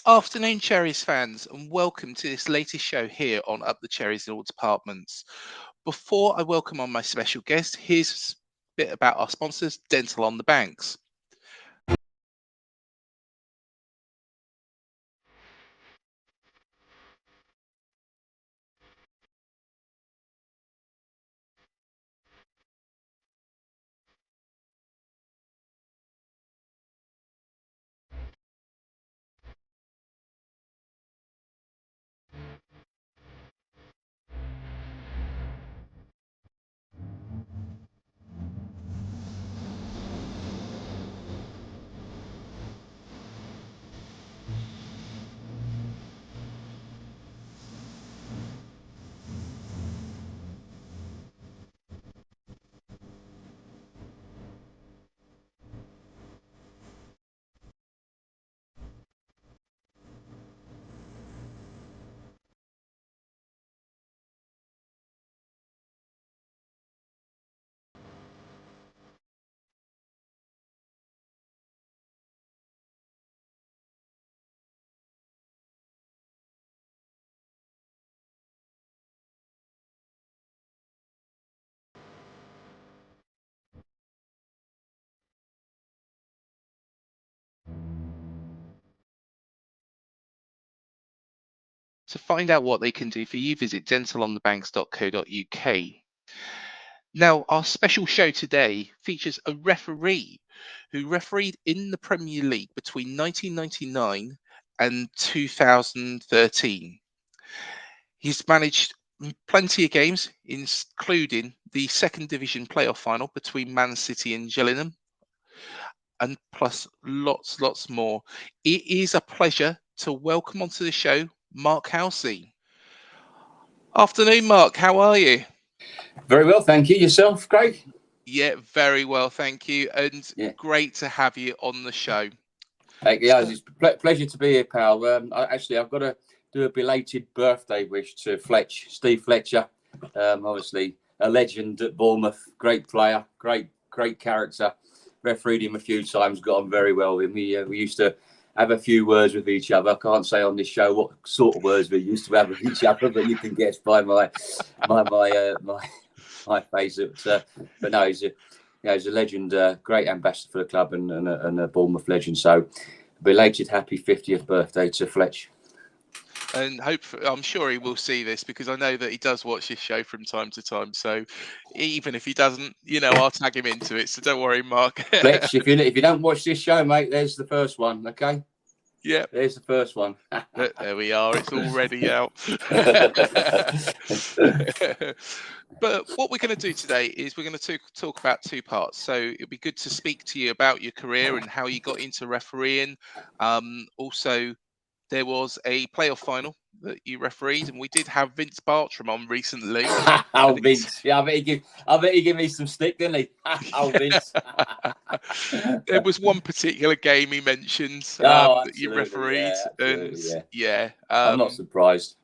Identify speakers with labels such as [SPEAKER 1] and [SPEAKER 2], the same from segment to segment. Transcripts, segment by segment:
[SPEAKER 1] Afternoon, Cherries fans, and welcome to this latest show here on Up the Cherries in all departments. Before I welcome on my special guest, here's a bit about our sponsors, Dental on the Banks. To find out what they can do for you, visit dentalonthebanks.co.uk. Now, our special show today features a referee who refereed in the Premier League between 1999 and 2013. He's managed plenty of games, including the second division playoff final between Man City and Gillingham, and plus lots more. It is a pleasure to welcome onto the show Mark Halsey. Afternoon, Mark. How are you?
[SPEAKER 2] Very well, thank you. Yourself, Craig?
[SPEAKER 1] Yeah, very well, thank you, and
[SPEAKER 2] Yeah.
[SPEAKER 1] great to have you on the show.
[SPEAKER 2] Yeah, it's a pleasure to be here, pal. I've got to do a belated birthday wish to Steve Fletcher. Obviously, a legend at Bournemouth, great player, great character. Refereed him a few times, got on very well with him. We used to have a few words with each other. I can't say on this show what sort of words we used to have with each other, but you can guess by my face. But no, he's a legend, great ambassador for the club, and a Bournemouth legend. So, belated happy 50th birthday to Fletch.
[SPEAKER 1] And I'm sure he will see this, because I know that he does watch this show from time to time. So even if he doesn't, I'll tag him into it. So don't worry, Mark.
[SPEAKER 2] Fletch, if you don't watch this show, mate, there's the first one. Okay.
[SPEAKER 1] Yeah,
[SPEAKER 2] there's the first one.
[SPEAKER 1] There we are. It's already out. But what we're going to do today is we're going to talk about two parts. So it'd be good to speak to you about your career and how you got into refereeing. Also, there was a playoff final that you refereed, and we did have Vince Bartram on recently.
[SPEAKER 2] Vince! Yeah, I bet he gave me some stick, didn't he? Vince!
[SPEAKER 1] There was one particular game he mentioned that you refereed,
[SPEAKER 2] I'm not surprised.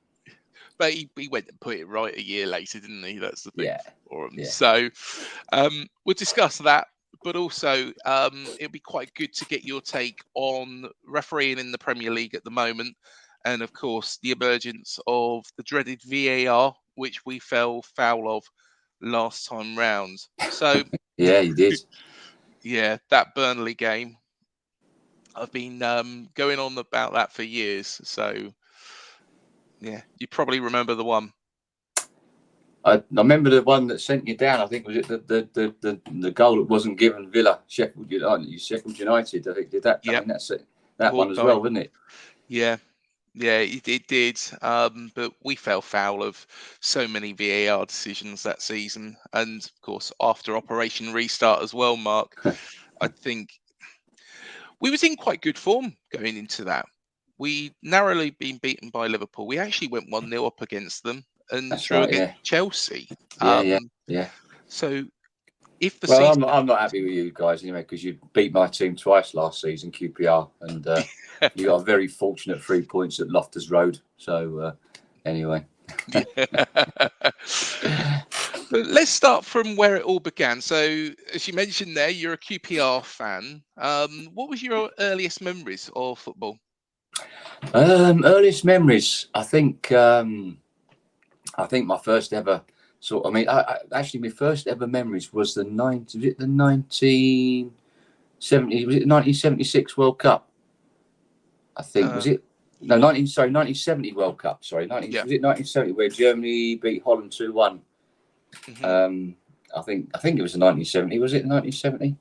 [SPEAKER 1] But he went and put it right a year later, didn't he? That's the thing for him.
[SPEAKER 2] Yeah.
[SPEAKER 1] So we'll discuss that. But also, it'll be quite good to get your take on refereeing in the Premier League at the moment. And, of course, the emergence of the dreaded VAR, which we fell foul of last time round. So
[SPEAKER 2] yeah, you did.
[SPEAKER 1] Yeah, that Burnley game. I've been going on about that for years. So, yeah, you probably remember the one.
[SPEAKER 2] I remember the one that sent you down. I think was it the goal that wasn't given Villa, Sheffield United. I think did that.
[SPEAKER 1] Yep.
[SPEAKER 2] I mean, that's it. That one as well, wasn't it?
[SPEAKER 1] Yeah, it did. But we fell foul of so many VAR decisions that season, and of course after Operation Restart as well, Mark. I think we was in quite good form going into that. We narrowly been beaten by Liverpool. We actually went 1-0 up against them and drew against Chelsea.
[SPEAKER 2] Yeah.
[SPEAKER 1] So if the season...
[SPEAKER 2] I'm not happy with you guys anyway, because you beat my team twice last season, QPR, and you got a very fortunate 3 points at Loftus Road. So anyway.
[SPEAKER 1] But let's start from where it all began. So, as you mentioned there, you're a QPR fan. What was your earliest memories of football?
[SPEAKER 2] Earliest memories, I think my first ever actually my first ever memories was the 1976 World Cup. I think was it? No, 1970 World Cup. Sorry, was it 1970 where Germany beat Holland 2-1? I think it was the 1970. Was it 1970?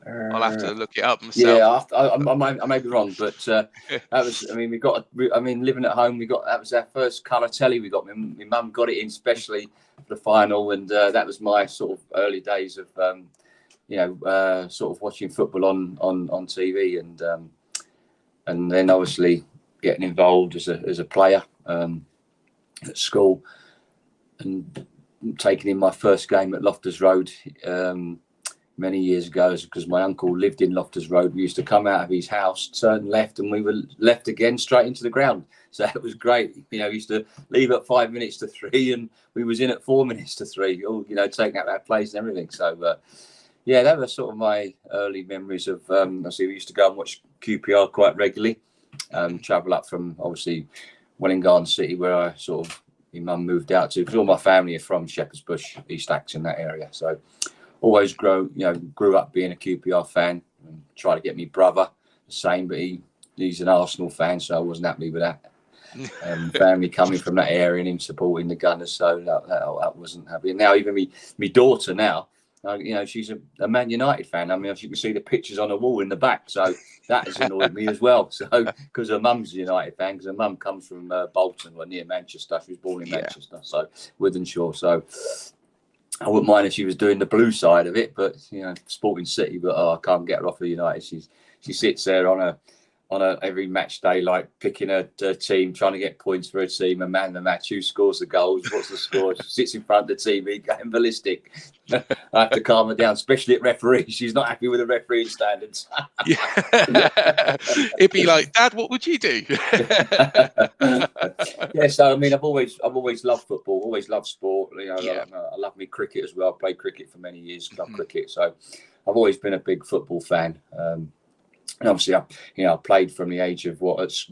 [SPEAKER 1] I'll have to look it up myself.
[SPEAKER 2] Yeah, I may be wrong, but that was. I mean, living at home, that was our first colour telly. We got. My mum got it in specially for the final, and that was my sort of early days of, sort of watching football on TV, and then obviously getting involved as a player at school, and taking in my first game at Loftus Road. Many years ago, because my uncle lived in Loftus Road. We used to come out of his house, turn left, and we were left again straight into the ground. So it was great. We used to leave at 5 minutes to 3, and we was in at 4 minutes to 3. All taking out our place and everything. So that was sort of my early memories of. We used to go and watch QPR quite regularly. Travel up from obviously Welwyn Garden City, where I sort of my mum moved out to, because all my family are from Shepherd's Bush, East Acton, that area. So. Always grew up being a QPR fan, and tried to get me brother the same, but he's an Arsenal fan, so I wasn't happy with that. Family coming from that area and him supporting the Gunners, so that wasn't happy. And now even me daughter now, she's a Man United fan. I mean, as you can see the pictures on the wall in the back, so that has annoyed me as well. So because her mum's a United fan, because her mum comes from Bolton, near Manchester. She was born in Manchester, so Wythenshawe. So. I wouldn't mind if she was doing the blue side of it, but Sporting City. But I can't get her off of United. She sits there on a every match day, like picking her team, trying to get points for her team, and man the match, who scores the goals, what's the score. She sits in front of the TV, getting ballistic. I have to calm her down, especially at referees. She's not happy with the refereeing standards.
[SPEAKER 1] It'd be like, Dad, what would you do?
[SPEAKER 2] So I mean, I've always loved football, always loved sport. I love me cricket as well. I played cricket for many years, love cricket. So I've always been a big football fan. And obviously, I played from the age of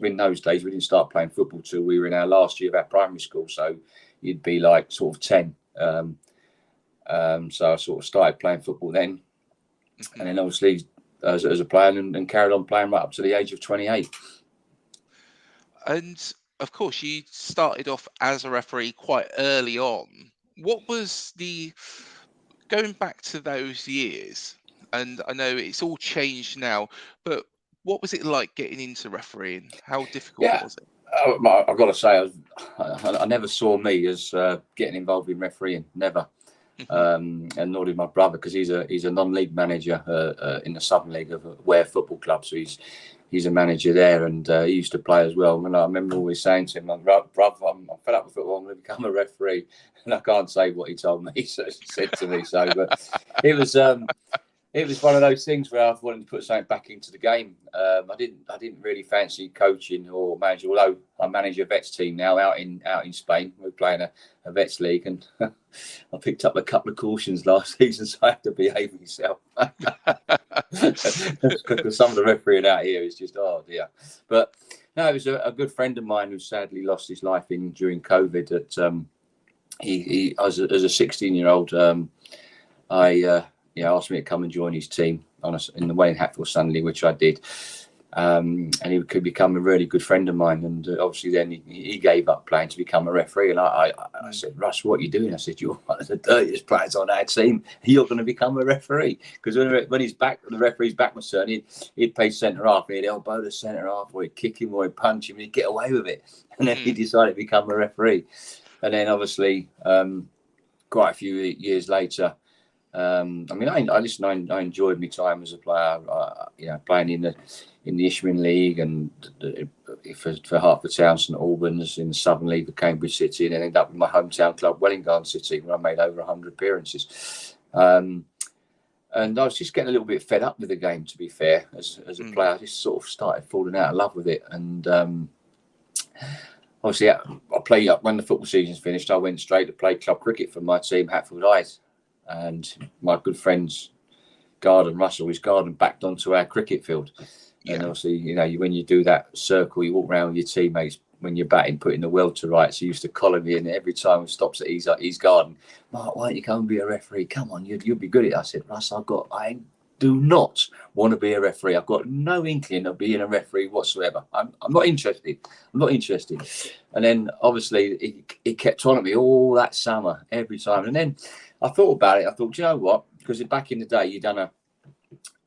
[SPEAKER 2] in those days, we didn't start playing football till we were in our last year of our primary school. So you'd be like sort of 10. So I sort of started playing football then. And then obviously as a player and carried on playing right up to the age of 28.
[SPEAKER 1] And of course, you started off as a referee quite early on. What was going back to those years? And I know it's all changed now, but what was it like getting into refereeing? How difficult was it?
[SPEAKER 2] I've got to say, I never saw me as getting involved in refereeing, never. And nor did my brother, because he's a non-league manager in the Southern League of Ware Football Club. So he's a manager there, and he used to play as well. And I remember always saying to him, "Brother, I'm fed up with football. I'm going to become a referee." And I can't say what he told me, so he said to me. So, but it was one of those things where I wanted to put something back into the game. I didn't really fancy coaching or managing, although I manage a vets team now out in Spain. We're playing a vets league, and I picked up a couple of cautions last season, so I have to behave myself. Because some of the refereeing out here is just, oh dear. But no, it was a good friend of mine who sadly lost his life during COVID. That he as a 16-year-old, asked me to come and join his team in the Wayne Hatfield Sunday, which I did. And he could become a really good friend of mine. And obviously then he gave up playing to become a referee. And I said, "Russ, what are you doing?" I said, "You're one of the dirtiest players on our team. You're going to become a referee." Because when the referee's back was turned, he'd play centre half, and he'd elbow the centre half, or he'd kick him, or he'd punch him, and he'd get away with it. And then he decided to become a referee. And then obviously, quite a few years later, I enjoyed my time as a player. Playing in the Ishmael League and for Hertford Town, St Albans, in the Southern League, the Cambridge City, and then ended up with my hometown club, Welwyn Garden City, where I made over 100 appearances. And I was just getting a little bit fed up with the game, to be fair, as a player. I just sort of started falling out of love with it. And obviously, when the football season's finished, I went straight to play club cricket for my team, Hatfield Eyes. And my good friend's garden, Russell, his garden backed onto our cricket field. And obviously, you know, when you do that circle, you walk around with your teammates when you're batting, putting the well to rights. He used to collar me in every time he stops at his garden. Mark, why don't you come and be a referee? Come on, you'll be good at it. I said, Russ, I do not want to be a referee. I've got no inkling of being a referee whatsoever. I'm not interested. I'm not interested. And then obviously it kept on at me all that summer, every time. And then I thought about it. I thought, do you know what? Because back in the day, you done an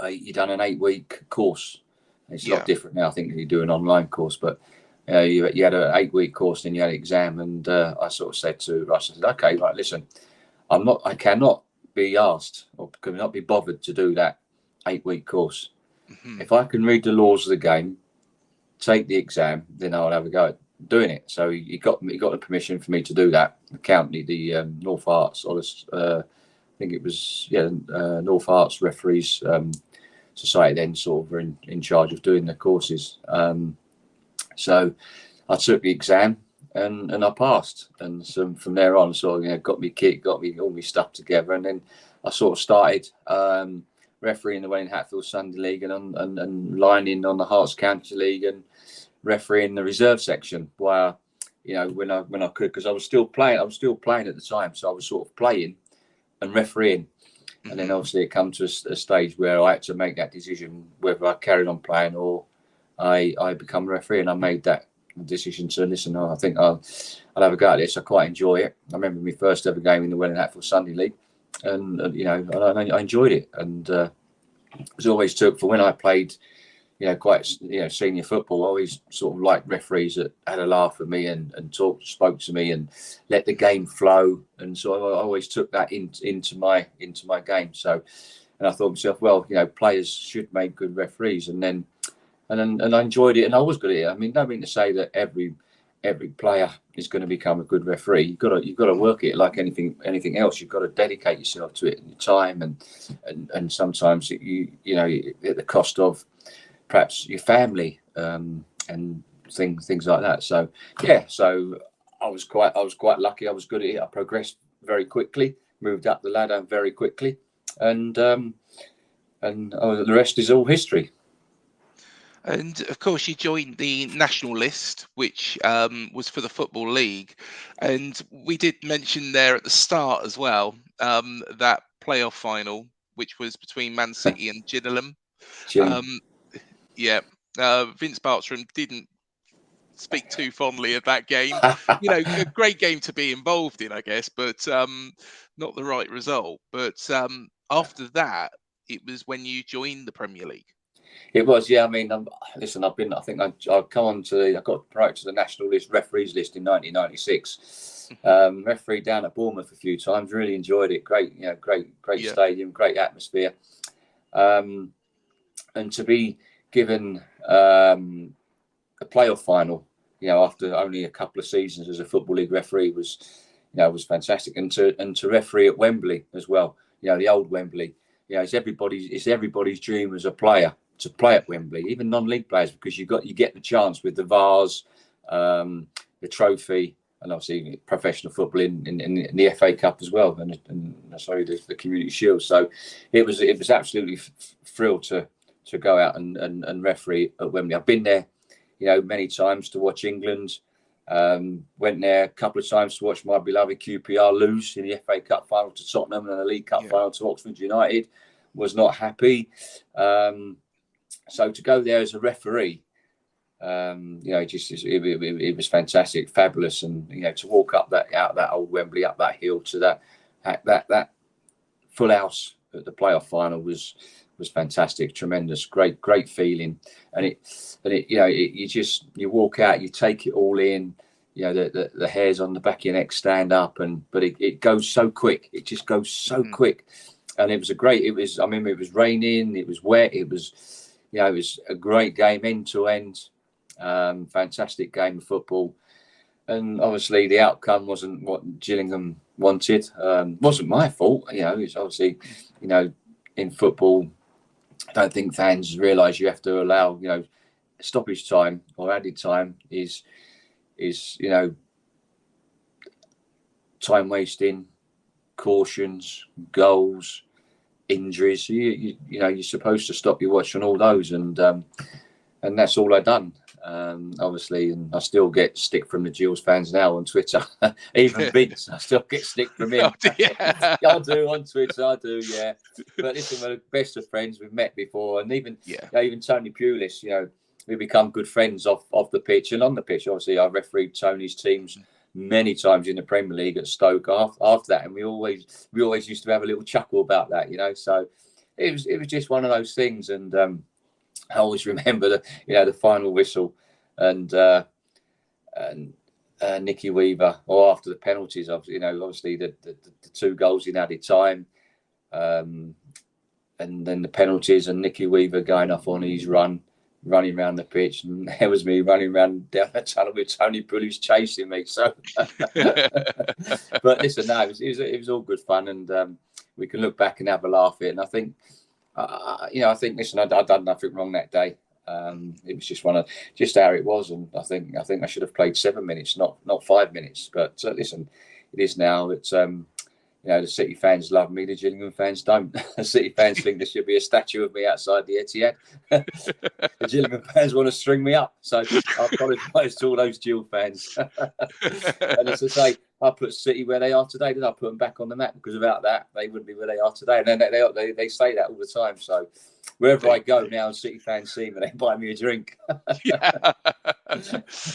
[SPEAKER 2] 8-week course. It's a lot different now. I think you do an online course, but you had an 8-week course, then you had an exam, and I sort of said to Russ, I said, okay, right, listen, I cannot be asked or cannot be bothered to do that 8-week course. If I can read the laws of the game, take the exam, then I'll have a go at doing it. So he got the permission for me to do that. The county, the North Arts, or I think it was North Arts Referees Society then sort of were in charge of doing the courses. So I took the exam and I passed, and so from there on, sort of got me kit, got me all my stuff together, and then I sort of started refereeing the Welling Hatfield Sunday League and lining on the Hearts County League and refereeing the reserve section. Where when I could, because I was still playing at the time, so I was sort of playing and refereeing. And then obviously it come to a stage where I had to make that decision whether I carried on playing or I become a referee, and I made that decision to listen. I think I'll have a go at this. I quite enjoy it. I remember my first ever game in the Welling Hatfield Sunday League, and I enjoyed it. And it was always took for when I played, quite senior football. I always sort of liked referees that had a laugh with me and spoke to me and let the game flow. And so I always took that into my game. So, and I thought to myself, well, players should make good referees, and I enjoyed it, and I was good at it. I mean, don't mean to say that every player is going to become a good referee. You've got to work it like anything else. You've got to dedicate yourself to it, and your time, and sometimes at the cost of perhaps your family and things like that. So so I was quite lucky. I was good at it. I progressed very quickly, moved up the ladder very quickly, and the rest is all history.
[SPEAKER 1] And of course, you joined the national list, which was for the Football League. And we did mention there at the start as well that playoff final, which was between Man City and Gillingham. Vince Bartram didn't speak too fondly of that game. A great game to be involved in, I guess, but not the right result. But after that, it was when you joined the Premier League.
[SPEAKER 2] It was, yeah. I mean, listen, I got promoted to the national list, referees list in 1996. Referee down at Bournemouth a few times. Really enjoyed it. Great stadium, great atmosphere. And to be given a playoff final, after only a couple of seasons as a Football League referee was fantastic. And to referee at Wembley as well. The old Wembley. It's everybody's dream as a player to play at Wembley, even non-league players, because you get the chance with the VARs, the trophy, and obviously professional football in the FA Cup as well, and the Community Shield. So it was absolutely thrilled to go out and referee at Wembley. I've been there, many times to watch England. Went there a couple of times to watch my beloved QPR lose in the FA Cup final to Tottenham and the League Cup final to Oxford United. Was not happy. So to go there as a referee, it was fantastic, fabulous, and to walk out that old Wembley, up that hill to that full house at the playoff final was fantastic, tremendous, great feeling, and you walk out, you take it all in. The hairs on the back of your neck stand up, but it goes so quick. It just goes so quick, and it was I remember it was raining, it was wet, it was a great game, end to end, fantastic game of football, and obviously the outcome wasn't what Gillingham wanted. Wasn't my fault, It's obviously, in football, I don't think fans realise you have to allow, stoppage time or added time is time wasting, cautions, goals, injuries. You're supposed to stop your watch on all those, and that's all I done. Obviously, and I still get stick from the Gills fans now on Twitter. Even Vince, I still get stick from him.
[SPEAKER 1] Oh, yeah.
[SPEAKER 2] I do on Twitter, I do, yeah. But listen, we're the best of friends. We've met before, and even even Tony Pulis, we become good friends off the pitch and on the pitch. Obviously, I refereed Tony's teams many times in the Premier League at Stoke after that, and we always used to have a little chuckle about that, So it was just one of those things, and I always remember the final whistle and Nicky Weaver, or after the penalties, obviously the 2 goals in added time, and then the penalties and Nicky Weaver going off on his running around the pitch, and there was me running around down the tunnel with Tony Pulis chasing me. So, but listen, no, it was all good fun, and we can look back and have a laugh at it. And I think, listen, I'd done nothing wrong that day. It was just how it was, and I think I should have played 7 minutes, not 5 minutes. But listen, it is now. It's the City fans love me, the Gillingham fans don't. The City fans think there should be a statue of me outside the Etihad. The Gillingham fans want to string me up. So I apologise to all those Gill fans. And as I say, I put City where they are today. Then I put them back on the map, because without that, they wouldn't be where they are today. And then they say that all the time. So wherever I go now, City fans see me, they buy me a drink. I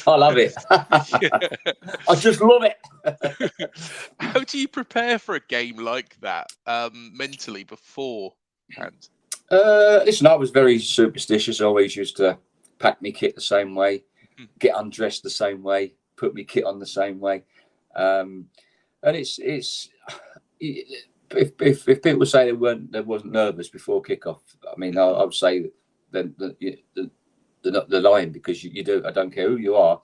[SPEAKER 2] love it. I just love it.
[SPEAKER 1] How do you prepare for a game like that mentally beforehand?
[SPEAKER 2] Listen, I was very superstitious. I always used to pack my kit the same way, get undressed the same way, put my kit on the same way. And it's if people say they wasn't nervous before kickoff, I mean, I would say that they're lying, because you do. I don't care who you are,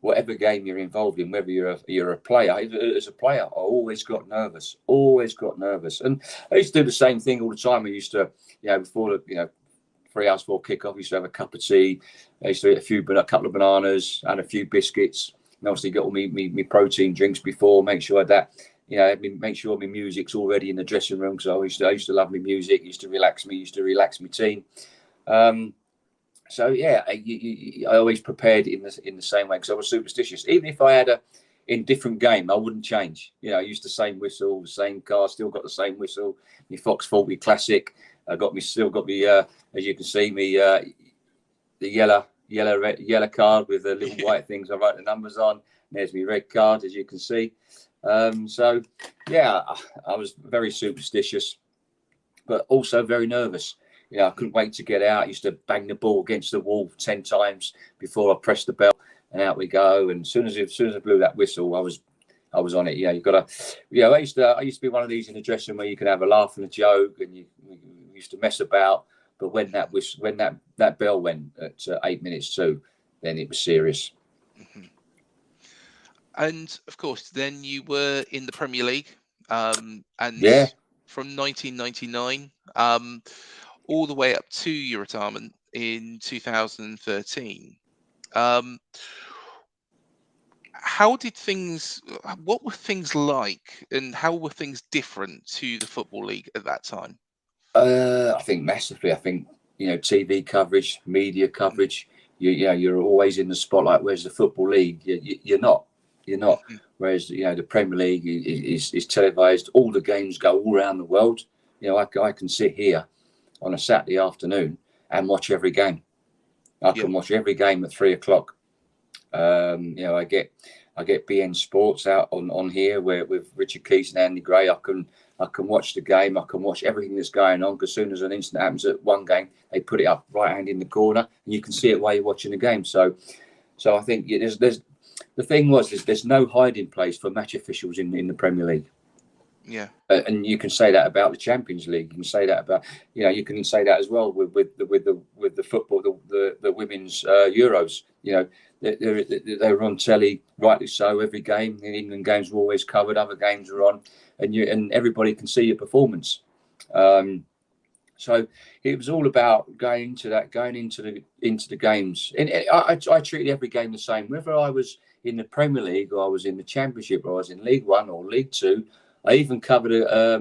[SPEAKER 2] whatever game you're involved in, whether you're a player. As a player, I always got nervous, and I used to do the same thing all the time. I used to, before 3 hours before kickoff, I used to have a cup of tea. I used to eat a couple of bananas and a few biscuits. And obviously get all my protein drinks before. Make sure that make sure my music's already in the dressing room, because I used to love my music. It used to relax me. Used to relax my team. So yeah, I always prepared in the same way, because I was superstitious. Even if I had a indifferent game, I wouldn't change. I used the same whistle, the same car, still got the same whistle. My Fox 40 Classic. Still got me. As you can see, me the yellow card with the little white things I write the numbers on. There's my red card, as you can see. So yeah, I was very superstitious, but also very nervous. I couldn't wait to get out. I used to bang the ball against the wall 10 times before I pressed the bell, and out we go. And as soon as I blew that whistle, I was on it. You've got to. I used to be one of these in the dressing room where you can have a laugh and a joke, and you used to mess about. But when that bell went at 8 minutes to, then it was serious.
[SPEAKER 1] Mm-hmm. And of course, then you were in the Premier League, and from 1999 all the way up to your retirement in 2013. What were things like, and how were things different to the Football League at that time?
[SPEAKER 2] I think massively. I think TV coverage, media coverage. You're always in the spotlight. Whereas the Football League, you're not. Mm-hmm. Whereas the Premier League is televised. All the games go all around the world. I can sit here on a Saturday afternoon and watch every game. I can watch every game at 3:00. I get BN Sports out on here with Richard Keys and Andy Gray. I can watch the game. I can watch everything that's going on, because as soon as an incident happens at one game, they put it up right hand in the corner, and you can see it while you're watching the game. So I think there's the thing there's no hiding place for match officials in the Premier League.
[SPEAKER 1] Yeah,
[SPEAKER 2] and you can say that about the Champions League. You can say that about you can say that as well with the football, the women's Euros. They're on telly, rightly so. Every game, the England games were always covered. Other games were on, and everybody can see your performance. So it was all about going into the games. And I treated every game the same, whether I was in the Premier League or I was in the Championship or I was in League One or League Two. I even covered a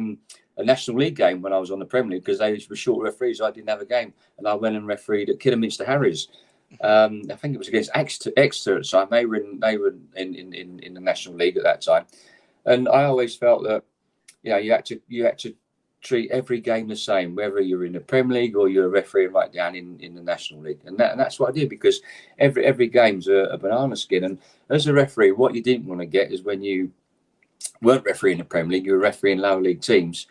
[SPEAKER 2] National League game when I was on the Premier League, because they were short referees. I didn't have a game, and I went and refereed at Kidderminster Harriers. I think it was against Exeter at the time. They were in the National League at that time, and I always felt that you had to treat every game the same, whether you're in the Premier League or you're a referee right down in the National League, and that's what I did, because every game's a banana skin. And as a referee, what you didn't want to get is when you weren't refereeing the Premier League, you were refereeing lower league teams.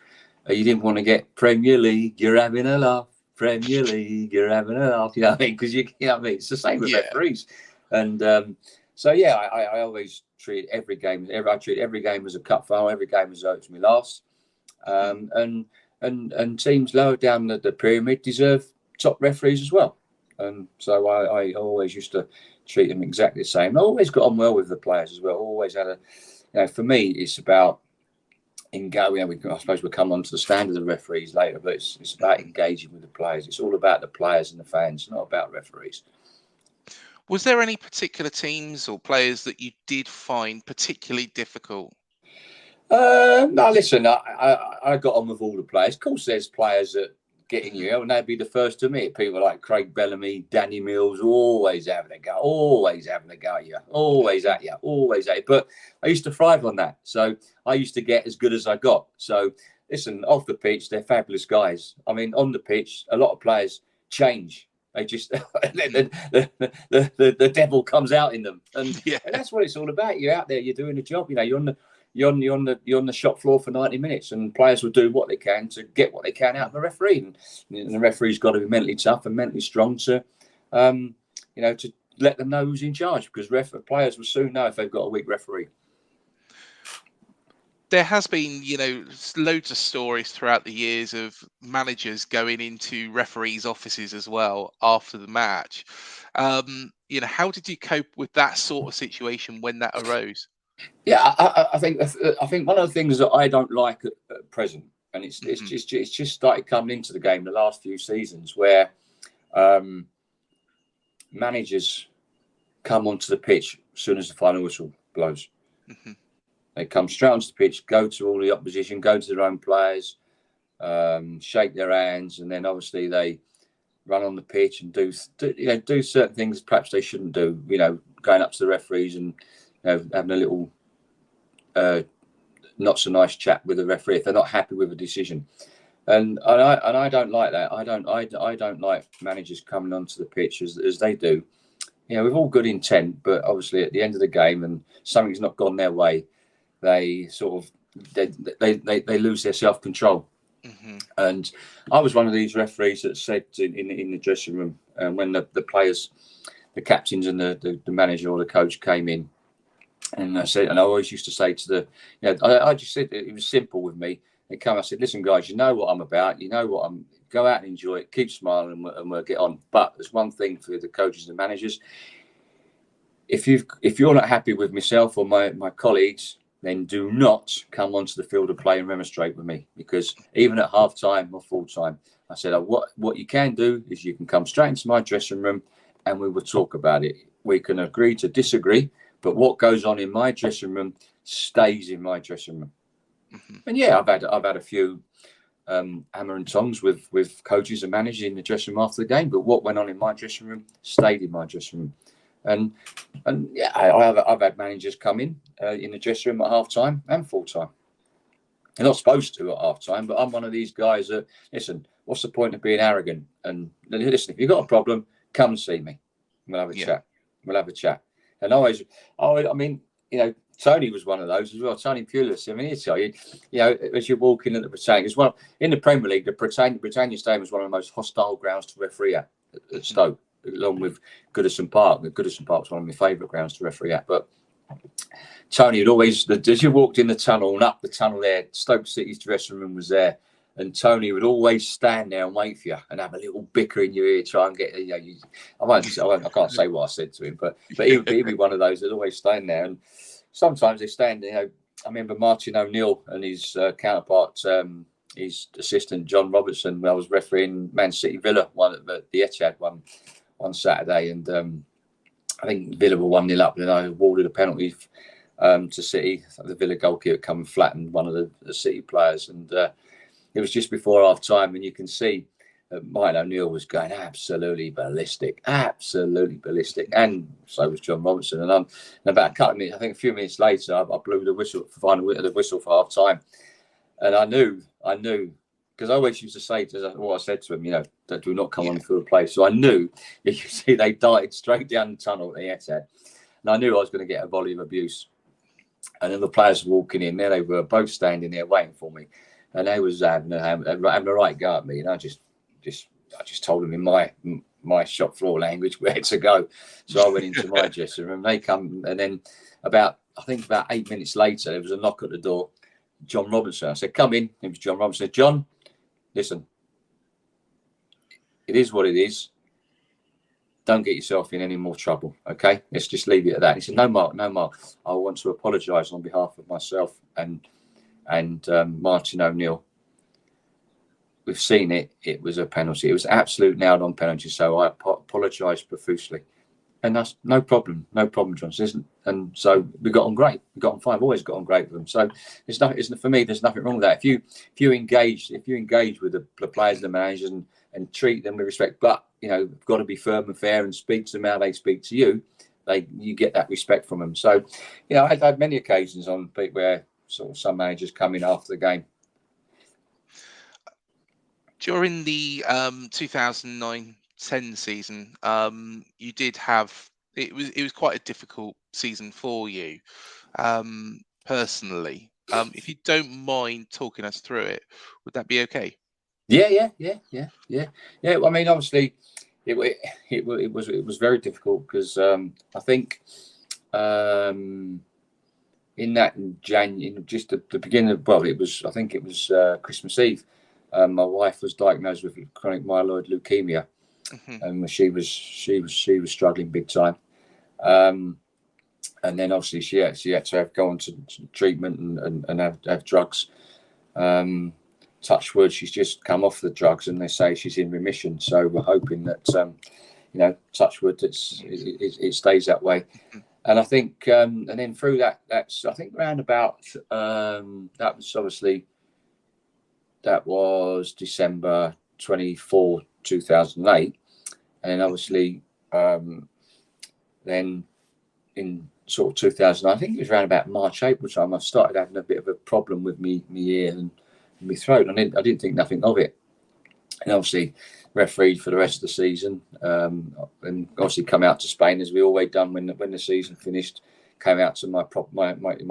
[SPEAKER 2] You didn't want to get Premier League, you're having a laugh. Premier League, you're having a laugh. You know what I mean? Because you know what I mean. It's the same with referees. And so yeah, I always treat every game. I treat every game as a cup final. Every game as though it's my last. And teams lower down the pyramid deserve top referees as well. And so I always used to treat them exactly the same. I always got on well with the players as well. Always had for me, it's about I suppose we'll come on to the standard of referees later, but it's about engaging with the players. It's all about the players and the fans, not about referees.
[SPEAKER 1] Was there any particular teams or players that you did find particularly difficult?
[SPEAKER 2] No, listen, I got on with all the players. Of course, there's players that get in you, and they'd be the first to admit. People like Craig Bellamy, Danny Mills, always having a go at you, always at you. But I used to thrive on that. So I used to get as good as I got. So listen, off the pitch, they're fabulous guys. I mean, on the pitch, a lot of players change. They just the devil comes out in them, and that's what it's all about. You're out there, you're doing a job. You're on the shop floor for 90 minutes, and players will do what they can to get what they can out of the referee. And the referee's got to be mentally tough and mentally strong to let them know who's in charge, because players will soon know if they've got a weak referee.
[SPEAKER 1] There has been, loads of stories throughout the years of managers going into referees' offices as well after the match. How did you cope with that sort of situation when that arose?
[SPEAKER 2] Yeah, I think one of the things that I don't like at present, and it's just started coming into the game the last few seasons, where managers come onto the pitch as soon as the final whistle blows. Mm-hmm. They come straight onto the pitch, go to all the opposition, go to their own players, shake their hands, and then obviously they run on the pitch and do certain things perhaps they shouldn't do. Going up to the referees and having a little not so nice chat with the referee if they're not happy with a decision. And I don't like that. I don't like managers coming onto the pitch as they do. With all good intent, but obviously at the end of the game and something's not gone their way, they sort of they lose their self-control. Mm-hmm. And I was one of these referees that said in the dressing room when the players, the captains and the manager or the coach came in, and I always used to say to I just said it was simple with me. They come, I said, listen guys, you know what I'm about, go out and enjoy it, keep smiling, and we'll get on. But there's one thing for the coaches and managers: if you're not happy with myself or my colleagues, then do not come onto the field of play and remonstrate with me, because even at half time or full time, I said, what you can do is you can come straight into my dressing room and we will talk about it. We can agree to disagree, but what goes on in my dressing room stays in my dressing room. Mm-hmm. And yeah, I've had a few hammer and tongs with coaches and managers in the dressing room after the game, but what went on in my dressing room stayed in my dressing room. And yeah, I've had managers come in the dressing room at half time and full time. They're not supposed to at half time, but I'm one of these guys that, listen, what's the point of being arrogant? And listen, if you've got a problem, come and see me. We'll have a chat. We'll have a chat. And I mean, Tony was one of those as well. Tony Pulis. I mean, he'll tell you, as you're walking at the Britannia as well, in the Premier League, the Britannia Stadium was one of the most hostile grounds to referee at Stoke, along with Goodison Park. Goodison Park was one of my favourite grounds to referee at. But Tony would always, as you walked in the tunnel and up the tunnel there, Stoke City's dressing room was there, and Tony would always stand there and wait for you and have a little bicker in your ear, try and get, I can't say what I said to him, but he'd be one of those that always stand there. And sometimes they stand, I remember Martin O'Neill and his counterpart, his assistant, John Robertson, when I was refereeing Man City Villa, the Etihad one Saturday, and I think Villa were 1-0 up, and I awarded a penalty to City. The Villa goalkeeper come and flattened one of the City players, and it was just before half time, and you can see Martin O'Neill was going absolutely ballistic, and so was John Robinson. And about a couple of minutes, I think a few minutes later, I blew the whistle, the whistle for half time, and I knew, because I always used to say what I said to him, that do not come on for a play. So I knew, you see, they darted straight down the tunnel at the Etihad, and I knew I was going to get a volley of abuse. And then the players were walking in there; they were both standing there waiting for me, and they was having a right go at me, and I just told them in my shop floor language where to go. So I went into my dressing room. They come, and then about 8 minutes later, there was a knock at the door. John Robinson. I said, "Come in." It was John Robinson. I said, "John, listen, it is what it is. Don't get yourself in any more trouble, okay? Let's just leave it at that." He said, No, Mark. I want to apologise on behalf of myself and Martin O'Neill. We've seen it. It was a penalty. It was absolute nailed-on penalty. So I apologise profusely, and that's no problem, John. And so we got on great. We got on fine. I've always got on great with them. So there's nothing. For me, there's nothing wrong with that. If you engage with the players and the managers and treat them with respect, but you've got to be firm and fair and speak to them how they speak to you. You get that respect from them. So I've had many occasions on where sort of some managers come in after the game.
[SPEAKER 1] During the 2009-10 season, you did have it was quite a difficult season for you personally. If you don't mind talking us through it, would that be okay?
[SPEAKER 2] Yeah. I mean, obviously, it was very difficult because I think in that January, just at the beginning of I think it was Christmas Eve. My wife was diagnosed with chronic myeloid leukemia, and she was struggling big time. And then obviously she had to go on to treatment and have drugs. Touch wood, she's just come off the drugs, and they say she's in remission. So we're hoping that touch wood, it stays that way. And I think, and then through that's I think around about that was December 24, 2008. And then obviously, then in sort of 2000, I think it was around about March, April time, I started having a bit of a problem with me ear and my throat. And I didn't think nothing of it. And obviously refereed for the rest of the season, and obviously come out to Spain, as we always done when the season finished. Came out to my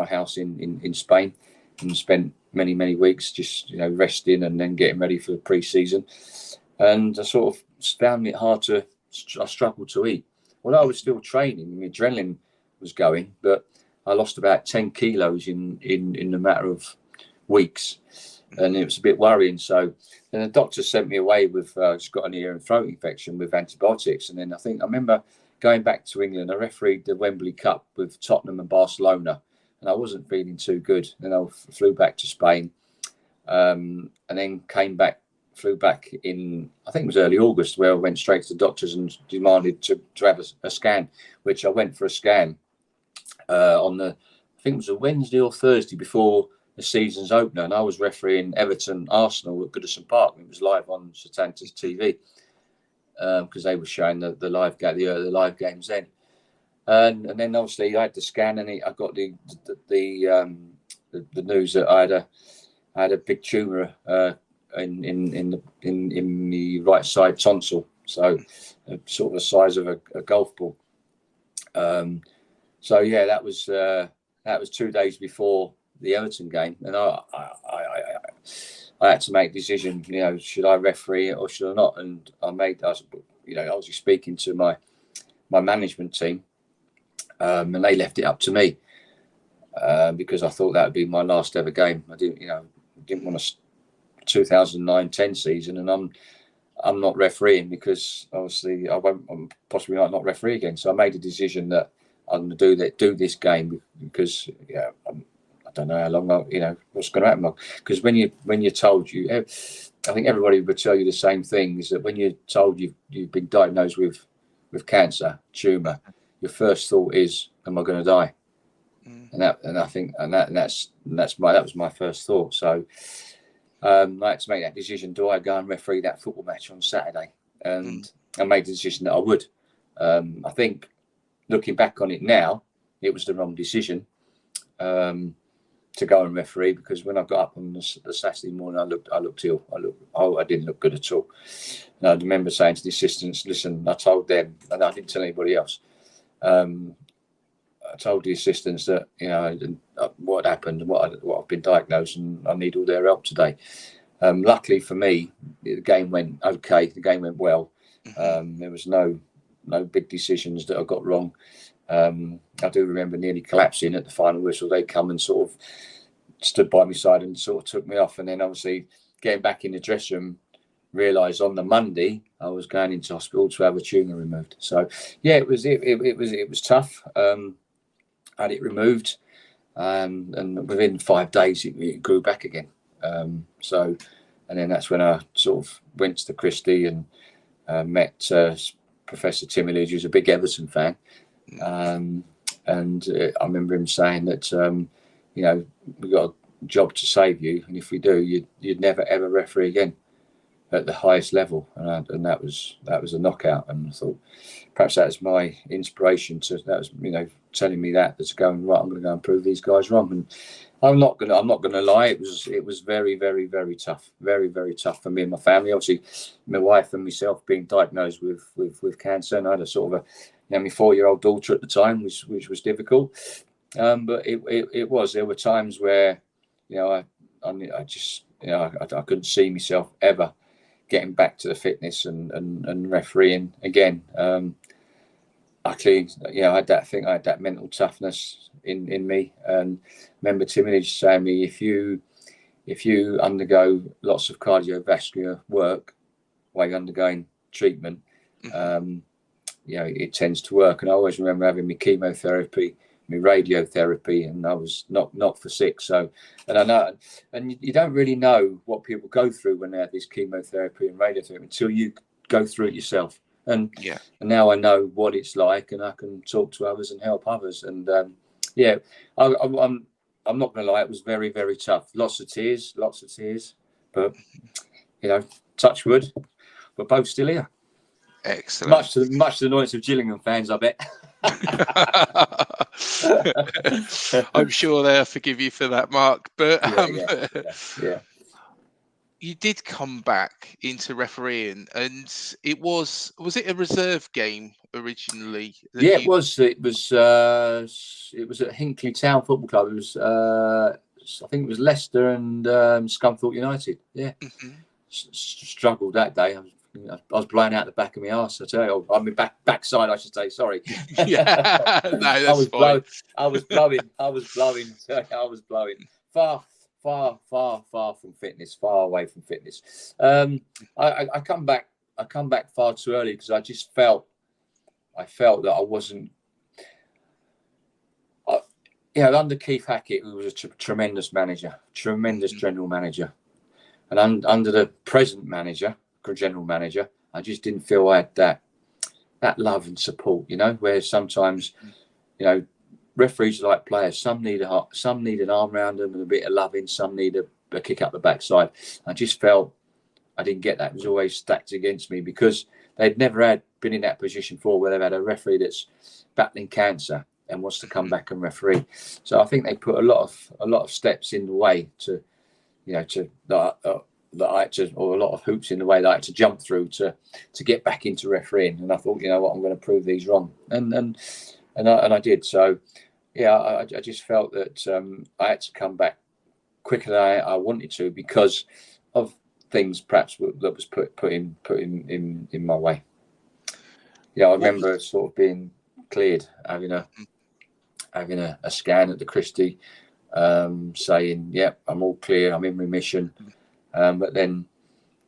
[SPEAKER 2] house in Spain and spent many weeks just resting and then getting ready for the pre-season. And I sort of found it hard I struggled to eat. Although I was still training, my adrenaline was going, but I lost about 10 kilos in a matter of weeks, and it was a bit worrying. So then the doctor sent me away with just got an ear and throat infection with antibiotics. And then I remember going back to England. I refereed the Wembley Cup with Tottenham and Barcelona, and I wasn't feeling too good. Then I flew back to Spain, and then flew back in, I think it was early August, where I went straight to the doctors and demanded to have a scan, which I went for a scan on I think it was a Wednesday or Thursday before the season's opener, and I was refereeing Everton Arsenal at Goodison Park. It was live on Satanta's TV because they were showing the live games then. And then obviously I had the scan, and I got the news that I had a big tumour in the right side tonsil, so sort of the size of a golf ball. So yeah, that was 2 days before the Everton game, and I had to make a decision. Should I referee it or should I not? And I was speaking to my management team, and they left it up to me because I thought that would be my last ever game. I didn't want to 2009-10 season, and I'm not refereeing because obviously I'm possibly not referee again. So I made a decision that I'm going to do this game because I don't know how long what's going to happen. Because when you're told I think everybody would tell you the same thing, is that when you're told you've been diagnosed with cancer, tumour, your first thought is, am I going to die? And that was my first thought. So I had to make that decision. Do I go and referee that football match on Saturday? And I made the decision that I would. I think looking back on it now, it was the wrong decision to go and referee, because when I got up on the Saturday morning, I looked ill. I didn't look good at all. And I remember saying to the assistants, listen, I told them, and I didn't tell anybody else. I told the assistants that, you know, what happened and what I've been diagnosed, and I need all their help today. Luckily for me, the game went okay. The game went well. There was no big decisions that I got wrong. I do remember nearly collapsing at the final whistle. They come and sort of stood by my side and sort of took me off. And then obviously getting back in the dressing room, realised on the Monday I was going into hospital to have a tumour removed. So yeah, it was tough. I had it removed, and within 5 days it grew back again. And then that's when I sort of went to the Christie and met Professor Timoledge, who's a big Everton fan. And I remember him saying that, you know, we've got a job to save you, and if we do, you'd never ever referee again at the highest level. And that was a knockout. And I thought perhaps that was my inspiration you know, telling me that's going, right, I'm going to go and prove these guys wrong. And I'm not gonna lie, it was very, very, very tough, very, very tough for me and my family. Obviously, my wife and myself being diagnosed with cancer, and I had a sort of my 4-year-old daughter at the time, which was difficult. But there were times where, you know, I just, you know, I couldn't see myself ever getting back to the fitness and refereeing again. Actually, you know, I had that mental toughness in me. And remember Timoledge saying to me, if you undergo lots of cardiovascular work while you're undergoing treatment, you know, it tends to work. And I always remember having my chemotherapy, my radiotherapy, and I was not for sick. So, and I know, and you don't really know what people go through when they have this chemotherapy and radiotherapy until you go through it yourself. And now I know what it's like, and I can talk to others and help others. And yeah, I'm not going to lie, it was very, very tough. Lots of tears, but you know, touch wood, we're both still here.
[SPEAKER 1] Excellent.
[SPEAKER 2] Much to the annoyance of Gillingham fans, I bet.
[SPEAKER 1] I'm sure they'll forgive you for that, Mark. But
[SPEAKER 2] yeah.
[SPEAKER 1] You did come back into refereeing, and was it a reserve game originally?
[SPEAKER 2] Yeah, it was. It was at Hinkley Town Football Club. It was I think it was Leicester and Scunthorpe United. Yeah, struggled that day. I was blowing out the back of my arse. I tell you, I mean backside, I should say. Sorry.
[SPEAKER 1] Yeah, no, that's fine.
[SPEAKER 2] I was blowing. Far from fitness. Far away from fitness. I come back far too early because I just felt that I wasn't. Under Keith Hackett, who was a tremendous manager, tremendous general manager, and under the present general manager, I just didn't feel I had that love and support. You know, where sometimes, you know, referees are like players. Some need an arm around them and a bit of loving. Some need a kick up the backside. I just felt I didn't get that. It was always stacked against me because they'd never been in that position before, where they've had a referee that's battling cancer and wants to come back and referee. So I think they put a lot of steps in the way to, you know, that I had to, or a lot of hoops in the way that I had to jump through to get back into refereeing. And I thought, you know what, I'm going to prove these wrong, and I did. So yeah, I just felt that I had to come back quicker than I wanted to because of things perhaps that was put in my way. Yeah, I remember sort of being cleared, having a scan at the Christie, saying, "Yep, I'm all clear, I'm in remission." But then,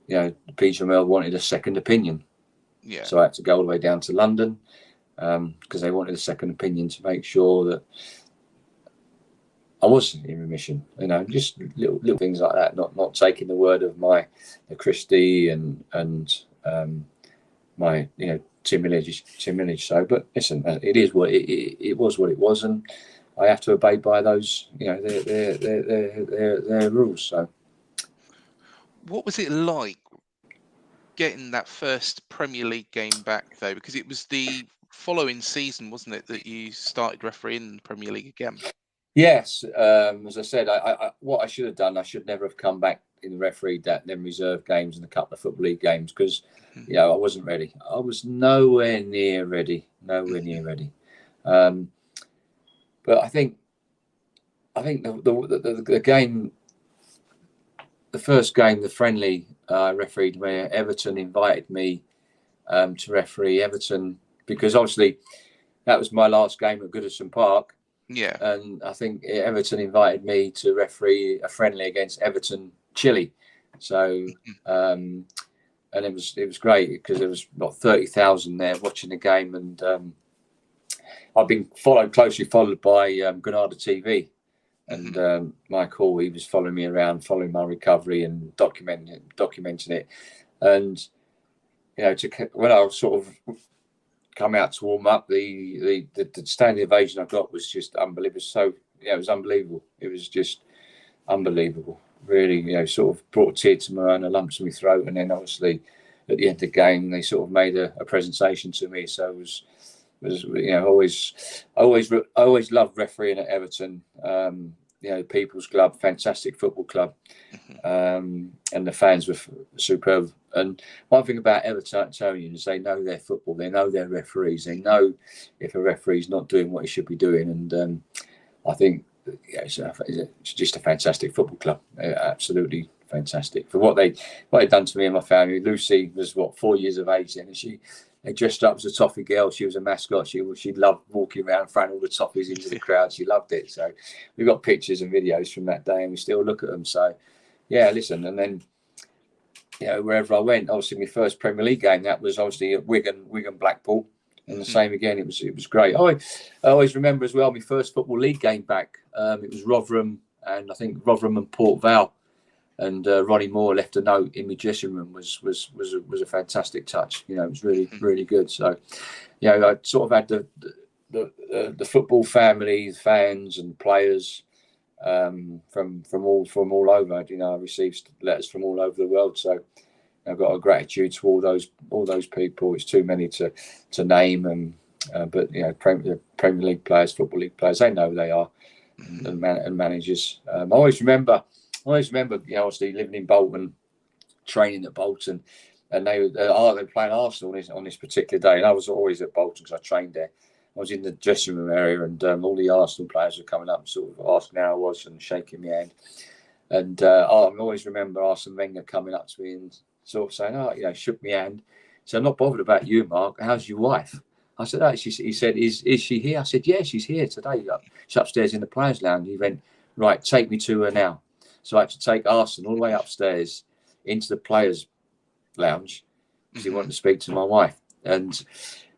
[SPEAKER 2] you know, the PGML wanted a second opinion. Yeah. So I had to go all the way down to London because they wanted a second opinion to make sure that I wasn't in remission. You know, just little things like that. Not taking the word of the Christie and my, you know, Timoledge. So, but listen, it is what it was what it was, and I have to obey by those, you know, their rules. So.
[SPEAKER 1] What was it like getting that first Premier League game back, though? Because it was the following season, wasn't it, that you started refereeing the Premier League again?
[SPEAKER 2] Yes, as I said, what I should have done, I should never have come back in the referee that then reserve games and a couple of Football League games because, I wasn't ready. I was nowhere near ready, but I think the game, the first game, the friendly refereed where Everton invited me to referee Everton because obviously that was my last game at Goodison Park.
[SPEAKER 1] Yeah.
[SPEAKER 2] And I think Everton invited me to referee a friendly against Everton Chile. So, and it was great because there was about 30,000 there watching the game, and I've been closely followed by Granada TV, and Mike Hall, he was following me around, following my recovery and documenting it, and when I was sort of come out to warm up, the standing ovation I got was just unbelievable. So it was unbelievable. It was just unbelievable. Really, sort of brought a tear to my eye and a lump to my throat. And then obviously at the end of the game, they sort of made a presentation to me. So it was always loved refereeing at Everton. People's club, fantastic football club, and the fans were superb. And one thing about Evertonians, they know their football, they know their referees, they know if a referee's not doing what he should be doing. And I think it's just a fantastic football club, absolutely fantastic for what they'd done to me and my family. Lucy was 4 years of age then, and they dressed up as a toffee girl. She was a mascot. She loved walking around, throwing all the toffees into the crowd. She loved it. So we've got pictures and videos from that day, and we still look at them. So yeah, listen, and then wherever I went, obviously my first Premier League game, that was obviously at Wigan Blackpool, and the same again. It was great. I always remember as well my first Football League game back. It was Rotherham, and I think Rotherham and Port Vale. And Ronnie Moore left a note in my dressing room. Was a fantastic touch. It was really good. So, I sort of had the football family, fans, and players from all over. I received letters from all over the world. So I've got a gratitude to all those people. It's too many to name. And but Premier League players, Football League players, they know who they are, and managers. I always remember, obviously living in Bolton, training at Bolton, and they were playing Arsenal on this particular day, and I was always at Bolton because I trained there. I was in the dressing room area, and all the Arsenal players were coming up, sort of asking how I was and shaking my hand. And I always remember Arsene Wenger coming up to me and sort of saying, shook my hand. So I'm not bothered about you, Mark. How's your wife? I said, he said, is she here? I said, yeah, she's here today. She's upstairs in the players' lounge. He went, right, take me to her now. So I had to take Arsene all the way upstairs into the players' lounge because he wanted to speak to my wife. And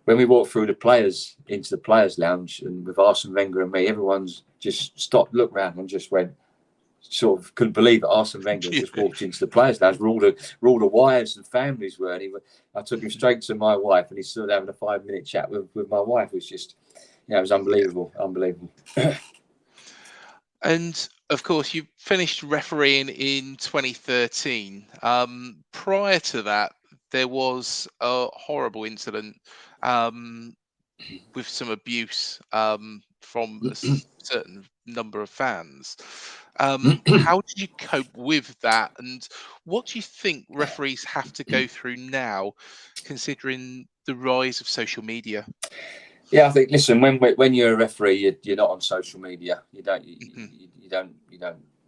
[SPEAKER 2] when we walked through into the players' lounge, and with Arsene Wenger and me, everyone's just stopped, looked around, and just went, sort of couldn't believe that Arsene Wenger just walked into the players' lounge where all the wives and families were. And I took him straight to my wife, and he stood having a 5-minute chat with my wife. It was just, it was unbelievable.
[SPEAKER 1] And of course, you finished refereeing in 2013. Prior to that, there was a horrible incident with some abuse from a certain number of fans. How did you cope with that? And what do you think referees have to go through now, considering the rise of social media?
[SPEAKER 2] Yeah, I think. Listen, when you're a referee, you're not on social media. You don't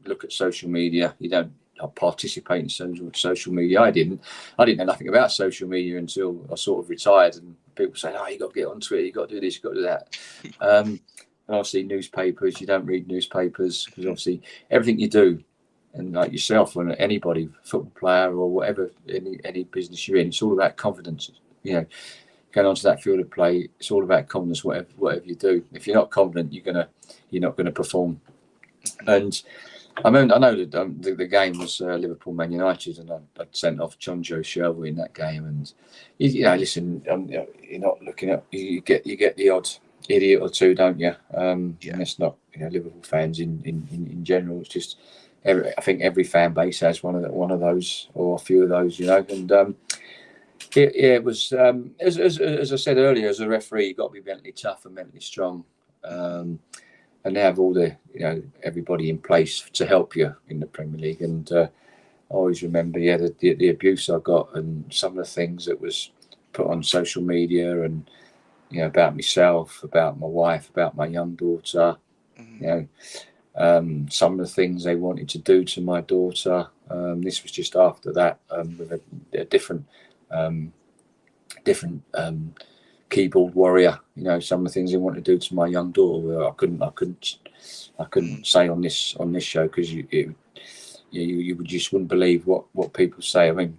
[SPEAKER 2] look at social media. You don't participate in social media. I didn't know nothing about social media until I sort of retired. And people say, "Oh, you got to get onto it. You got to do this. You got to do that." And obviously, newspapers. You don't read newspapers because obviously everything you do, and like yourself, when anybody, football player or whatever, any business you're in, it's all about confidence. Going onto that field of play, it's all about confidence. Whatever you do, if you're not confident, you're not gonna perform. And I know that the game was Liverpool Man United, and I'd sent off John Joe Shelby in that game. And listen, you're not looking at you get the odd idiot or two, don't you? And it's not Liverpool fans in general. It's just I think every fan base has one of those or a few of those, you know. And it was as I said earlier, as a referee, you've got to be mentally tough and mentally strong, and they have all the, you know, everybody in place to help you in the Premier League. And I always remember, the abuse I got and some of the things that was put on social media, and you know, about myself, about my wife, about my young daughter, you know. Some of the things they wanted to do to my daughter. This was just after that, with a different keyboard warrior. You know, some of the things they wanted to do to my young daughter, I couldn't say on this show, because you just wouldn't believe what people say. I mean,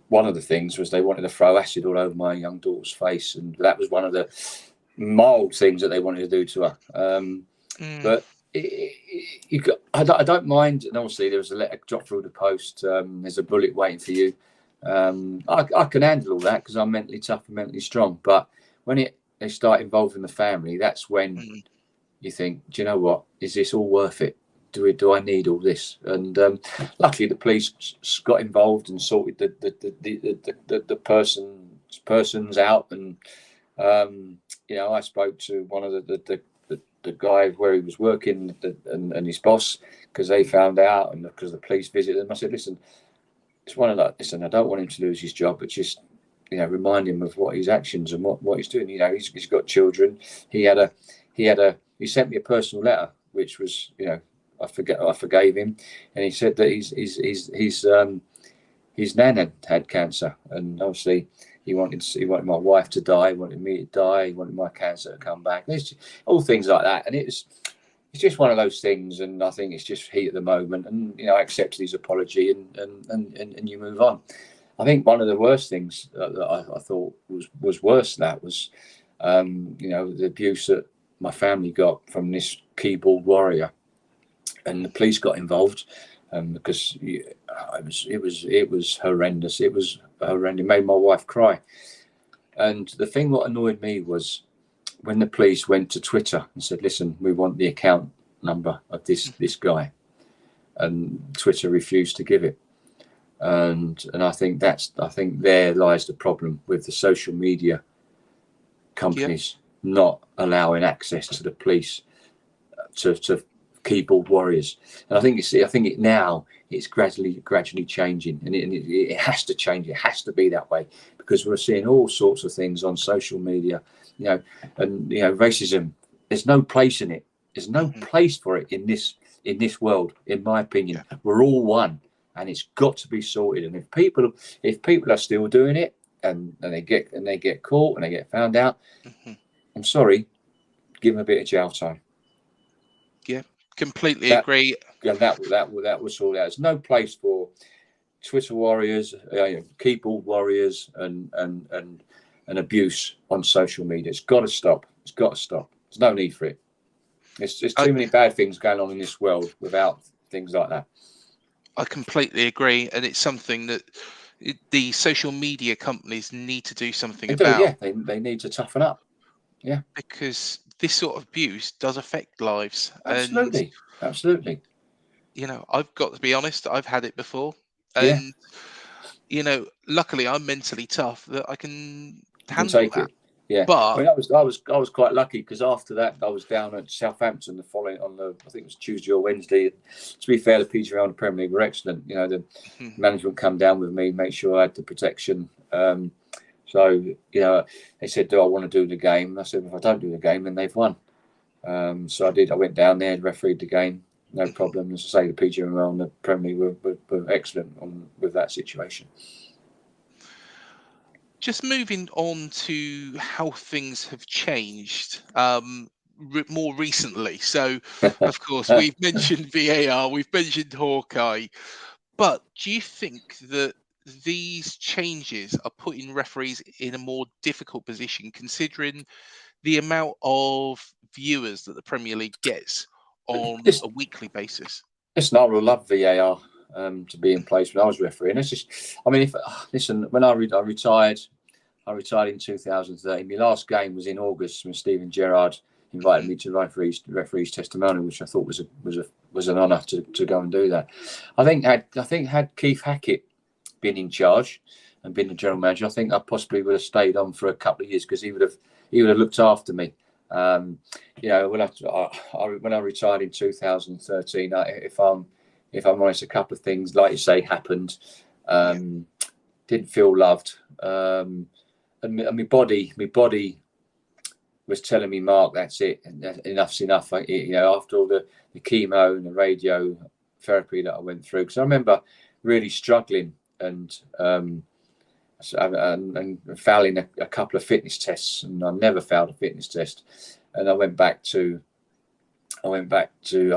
[SPEAKER 2] one of the things was they wanted to throw acid all over my young daughter's face, and that was one of the mild things that they wanted to do to her. But I don't mind, and obviously there was a letter dropped through the post. There's a bullet waiting for you. I can handle all that because I'm mentally tough and mentally strong. But when they start involving the family, that's when you think, do you know what? Is this all worth it? Do I need all this? And luckily, the police got involved and sorted the persons out. And you know, I spoke to one of the guy where he was working and his boss, because they found out, and because the police visited them. I said, listen, it's one of that. Listen, I don't want him to lose his job, but just, you know, remind him of what his actions and what he's doing. You know, he's got children. He sent me a personal letter, which was, you know, I forgave him, and he said that his nan had cancer, and obviously he wanted my wife to die, he wanted me to die, he wanted my cancer to come back. There's all things like that, and it's just one of those things. And I think it's just heat at the moment, and you know, I accepted his apology, and you move on. I think one of the worst things that I thought was worse than that was, you know, the abuse that my family got from this keyboard warrior, and the police got involved, because it was horrendous. It was horrendous. It made my wife cry. And the thing what annoyed me was when the police went to Twitter and said, listen, we want the account number of this guy, and Twitter refused to give it. And I think there lies the problem with the social media companies not allowing access to the police to keyboard warriors. And I think it's gradually changing, and it has to change. It has to be that way, because we're seeing all sorts of things on social media, you know, and you know, racism. There's no place in it. There's no place for it in this world, in my opinion. We're all one, and it's got to be sorted. And if people are still doing it, and they get caught and they get found out, I'm sorry, give them a bit of jail time.
[SPEAKER 1] Yeah, completely agree.
[SPEAKER 2] And that was all. There's no place for Twitter warriors, keyboard warriors, and abuse on social media. It's got to stop. It's got to stop. There's no need for it. There's too many bad things going on in this world without things like that.
[SPEAKER 1] I completely agree, and it's something that the social media companies need to do something about.
[SPEAKER 2] Yeah, they need to toughen up. Yeah,
[SPEAKER 1] because this sort of abuse does affect lives.
[SPEAKER 2] Absolutely.
[SPEAKER 1] You know, I've got to be honest, I've had it before, and you know, luckily I'm mentally tough that I can handle that.
[SPEAKER 2] Yeah,
[SPEAKER 1] but
[SPEAKER 2] I mean, I was quite lucky, because after that I was down at Southampton the following I think it was Tuesday or Wednesday. To be fair, the PG around the Premier League were excellent. You know, the management come down with me, make sure I had the protection. So, you know, they said, do I want to do the game? And I said, if I don't do the game, then they've won. So I did. I went down there and refereed the game, no problem. As I say, the PGMO and the Premier League were excellent with that situation.
[SPEAKER 1] Just moving on to how things have changed more recently. So, of course, we've mentioned VAR, we've mentioned Hawkeye, but do you think that these changes are putting referees in a more difficult position, considering the amount of viewers that the Premier League gets on a weekly basis?
[SPEAKER 2] Listen, I would love VAR to be in place when I was refereeing. It's just, I mean, when I retired in 2013. My last game was in August when Steven Gerrard invited me to referee's testimonial, which I thought was an honour to go and do that. I think had Keith Hackett been in charge and been the general manager, I think I possibly would have stayed on for a couple of years, because he would have looked after me. When I retired in 2013, if I'm honest, a couple of things, like you say, happened. Didn't feel loved, and my body was telling me, Mark, that's it, enough's enough. After all the chemo and the radio therapy that I went through, because I remember really struggling and failing a couple of fitness tests, and I never failed a fitness test. And I was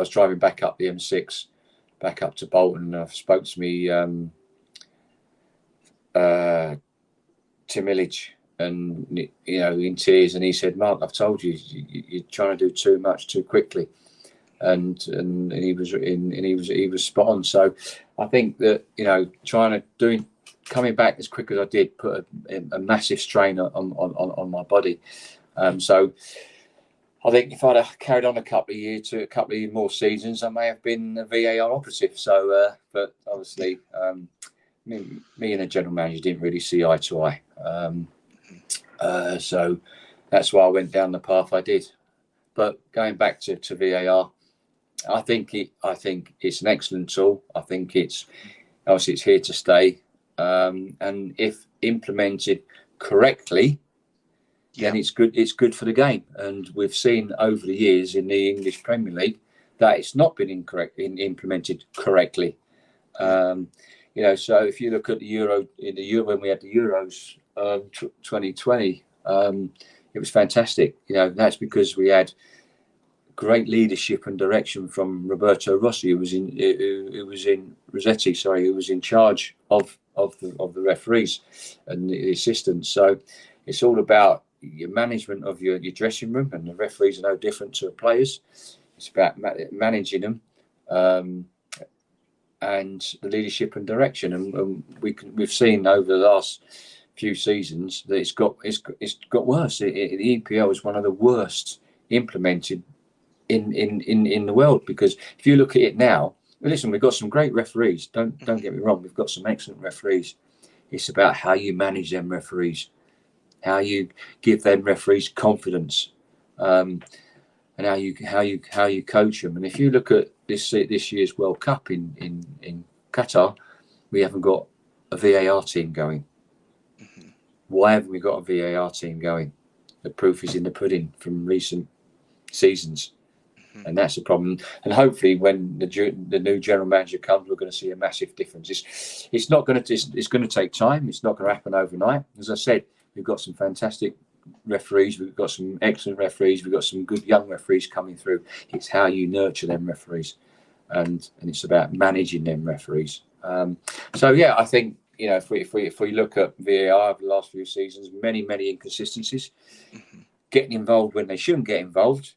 [SPEAKER 2] driving back up the M6, back up to Bolton, and I spoke to me Tim Illich, and in tears, and he said, Mark, I've told you, you're trying to do too much too quickly, and he was spot on. So I think that coming back as quick as I did put a massive strain on my body. So I think if I'd have carried on a couple of more seasons, I may have been a VAR operative. So, but obviously, me and the general manager didn't really see eye to eye. So that's why I went down the path I did. But going back to VAR, I think it's an excellent tool. I think it's here to stay. And if implemented correctly, then it's good. It's good for the game. And we've seen over the years in the English Premier League that it's not been implemented correctly. So if you look at the Euro, when we had the Euros 2020, it was fantastic. That's because we had great leadership and direction from Roberto Rossi, who was in charge of the referees and the assistants. So it's all about your management of your dressing room, and the referees are no different to the players. It's about managing them, and the leadership and direction. And we've seen over the last few seasons that it's got worse. The EPL is one of the worst implemented in the world, because if you look at it now, listen, we've got some great referees. Don't get me wrong, we've got some excellent referees. It's about how you manage them referees, how you give them referees confidence, and how you coach them. And if you look at this year's World Cup in Qatar, we haven't got a VAR team going. Why haven't we got a VAR team going? The proof is in the pudding from recent seasons. And that's the problem. And hopefully, when the new general manager comes, we're going to see a massive difference. It's going to take time. It's not going to happen overnight. As I said, we've got some fantastic referees. We've got some excellent referees. We've got some good young referees coming through. It's how you nurture them referees, and it's about managing them referees. I think if we look at VAR over the last few seasons, many inconsistencies, getting involved when they shouldn't get involved,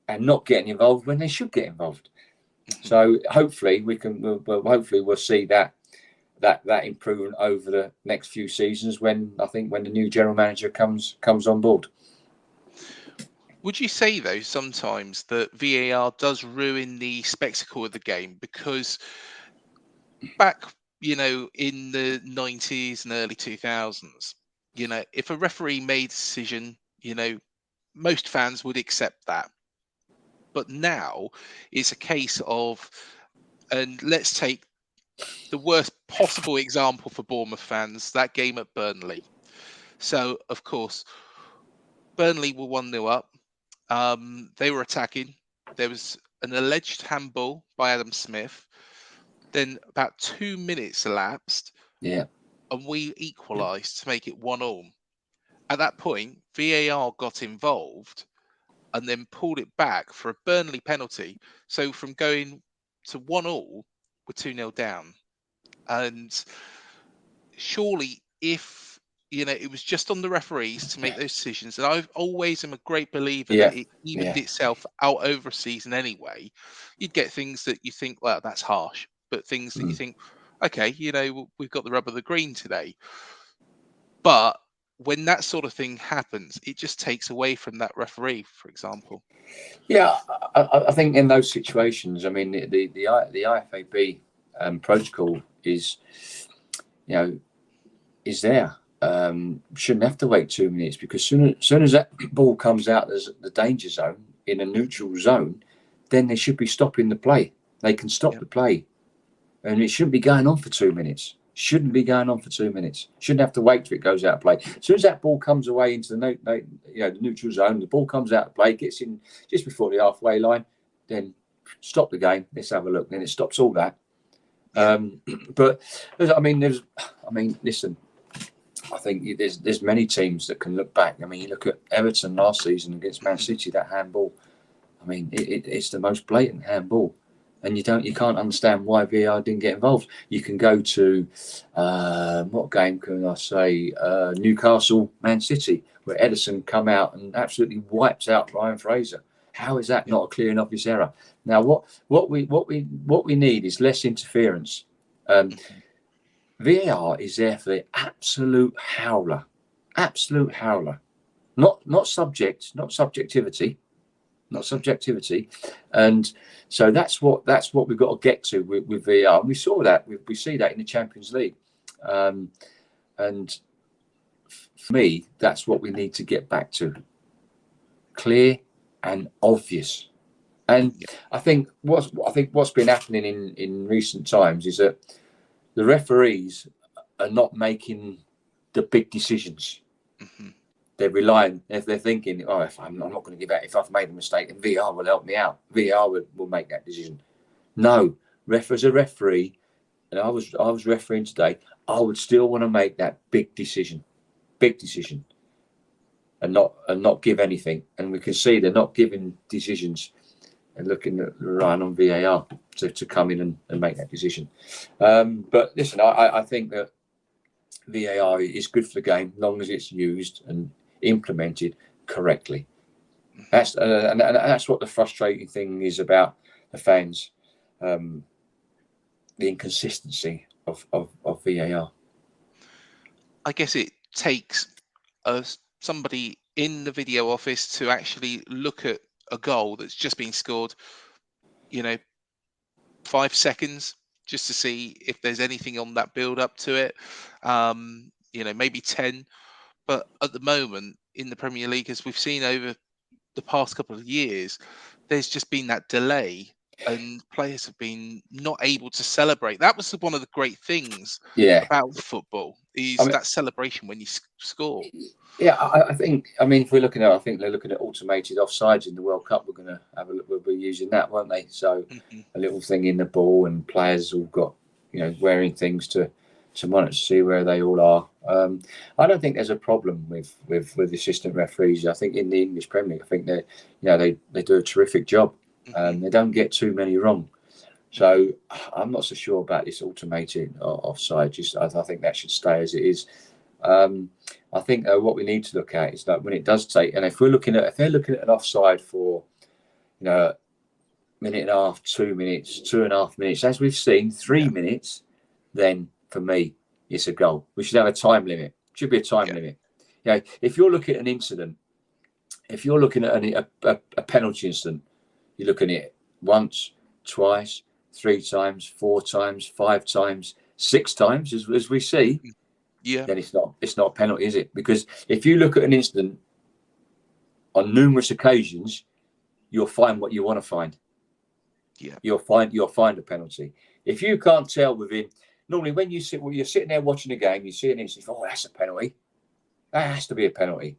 [SPEAKER 2] and not getting involved when they should get involved. So hopefully we'll see that improvement over the next few seasons when the new general manager comes on board.
[SPEAKER 1] Would you say though sometimes that VAR does ruin the spectacle of the game? Because back in the 90s and early 2000s, if a referee made a decision, most fans would accept that. But now it's a case of, and let's take the worst possible example for Bournemouth fans, that game at Burnley. So, of course, Burnley were 1-0 up. They were attacking. There was an alleged handball by Adam Smith. Then about 2 minutes elapsed.
[SPEAKER 2] Yeah.
[SPEAKER 1] And we equalised to make it 1-1. At that point, VAR got involved and then pulled it back for a Burnley penalty. So from going to 1-1, we're 2-0 down. And surely if, it was just on the referees to make those decisions, and I've always am a great believer that it evened itself out over a season anyway, you'd get things that you think, well, that's harsh. But things that you think, okay, we've got the rub of the green today. But when that sort of thing happens, it just takes away from that referee, for example.
[SPEAKER 2] Yeah, I think in those situations, I mean, the IFAB protocol is, is there. Shouldn't have to wait 2 minutes, because soon as that ball comes out as the danger zone in a neutral zone, then they should be stopping the play. They can stop the play, and it shouldn't be going on for 2 minutes. Shouldn't be going on for 2 minutes. Shouldn't have to wait till it goes out of play. As soon as that ball comes away into the neutral zone, the ball comes out of play, gets in just before the halfway line, then stop the game. Let's have a look. Then it stops all that. But listen. I think there's many teams that can look back. I mean, you look at Everton last season against Man City, that handball. I mean, it's the most blatant handball, and you can't understand why VAR didn't get involved. You can go to what game can I say? Newcastle, Man City, where Ederson come out and absolutely wipes out Ryan Fraser. How is that not a clear and obvious error? Now, what we need is less interference. VAR is there for the absolute howler, not subjectivity, and so that's what we've got to get to with VAR. And we saw that we see that in the Champions League, and for me, that's what we need to get back to: clear and obvious. And I think what's been happening in recent times is that the referees are not making the big decisions. They're relying, if they're thinking, if I'm not going to give out, if I've made a mistake, and VAR will help me out. VAR will make that decision. No, as a referee, and I was refereeing today, I would still want to make that big decision, and not give anything. And we can see they're not giving decisions and relying on VAR to come in and make that decision. But listen, I think that VAR is good for the game, as long as it's used and implemented correctly. That's what the frustrating thing is about the fans, the inconsistency of VAR.
[SPEAKER 1] I guess it takes somebody in the video office to actually look at a goal that's just been scored, 5 seconds, just to see if there's anything on that build up to it. Maybe 10. But at the moment in the Premier League, as we've seen over the past couple of years, there's just been that delay, and players have been not able to celebrate. That was one of the great things about football, is that celebration when you score.
[SPEAKER 2] Yeah, I think. I mean, if we're looking at, I think they're looking at automated offsides in the World Cup. We're going to have a look. We'll be using that, won't they? So a little thing in the ball, and players all got, wearing things to monitor to see where they all are. I don't think there's a problem with assistant referees. I think in the English Premier League, I think they do a terrific job. They don't get too many wrong. So I'm not so sure about this automated offside. I think that should stay as it is. I think what we need to look at is that when it does take, and if they're looking at an offside for, minute and a half, 2 minutes, 2.5 minutes, as we've seen, 3 minutes, then for me, it's a goal. We should have a time limit. Should be a time limit. If you're looking at an incident, if you're looking at a penalty incident, you're looking at it once, twice, 3 times, 4 times, 5 times, 6 times, as we see. Then it's not a penalty, is it? Because if you look at an incident on numerous occasions, you'll find what you want to find. You'll find a penalty. If you can't tell within, normally when you're sitting there watching a game, you see an incident, that's a penalty. That has to be a penalty.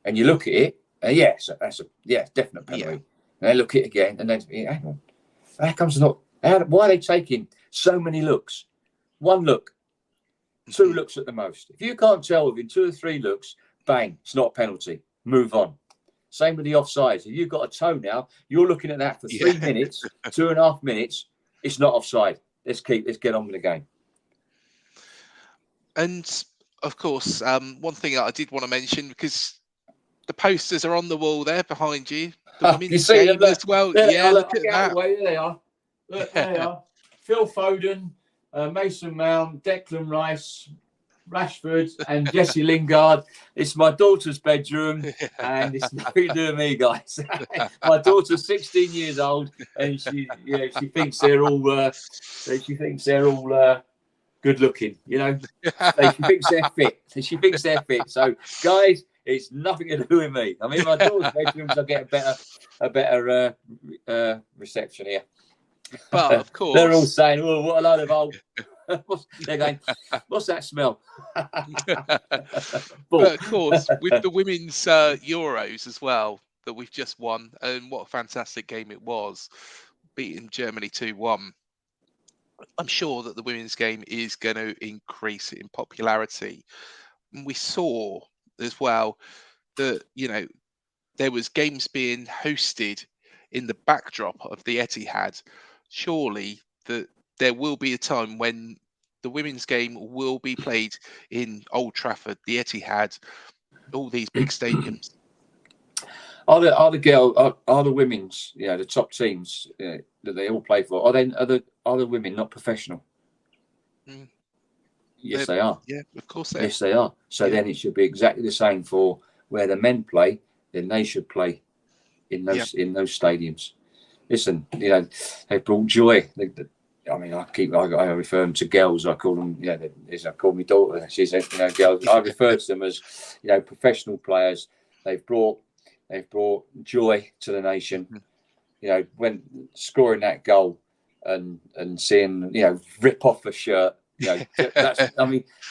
[SPEAKER 2] And you look at it, and that's a definite penalty. And they look at it again, and then hang on, how comes not? Why are they taking so many looks? 1 look. 2 looks at the most. If you can't tell within 2 or 3 looks, bang, it's not a penalty. Move on. Same with the offsides. If you've got a toe now, you're looking at that for 3 minutes, 2.5 minutes. It's not offside. Let's get on with the game.
[SPEAKER 1] And of course, one thing that I did want to mention, because the posters are on the wall there behind you. The women's game as well. Look at that.
[SPEAKER 2] There they are. Look, there they are. Phil Foden. Mason Mount, Declan Rice, Rashford and Jesse Lingard. It's my daughter's bedroom, and it's nothing to do with me, guys. My daughter's 16 years old, and she thinks they're all good looking. You know, she thinks they're fit. She thinks they're fit. So, guys, it's nothing to do with me. I'm in my daughter's bedroom, so I get a better reception here.
[SPEAKER 1] But of course,
[SPEAKER 2] they're all saying, "Oh, what a load of old." They're going, "What's that smell?"
[SPEAKER 1] But of course, with the women's Euros as well that we've just won, and what a fantastic game it was, beating Germany 2-1. I'm sure that the women's game is going to increase in popularity. And we saw as well that, you know, there was games being hosted in the backdrop of the Etihad. Surely that there will be a time when the women's game will be played in Old Trafford, the Etihad, all these big stadiums.
[SPEAKER 2] Are the women's, you know, the top teams that they all play for? Are the women not professional? Yes, they are.
[SPEAKER 1] Yeah, of course they are.
[SPEAKER 2] Yes, they are. So then it should be exactly the same for where the men play. Then they should play in those stadiums. Listen, you know, they brought joy. I mean, I refer them to girls. I call them, you know, I call my daughter. She's, you know, girls. I refer to them as, you know, professional players. They've brought joy to the nation. You know, when scoring that goal and seeing, you know, rip off a shirt. You know,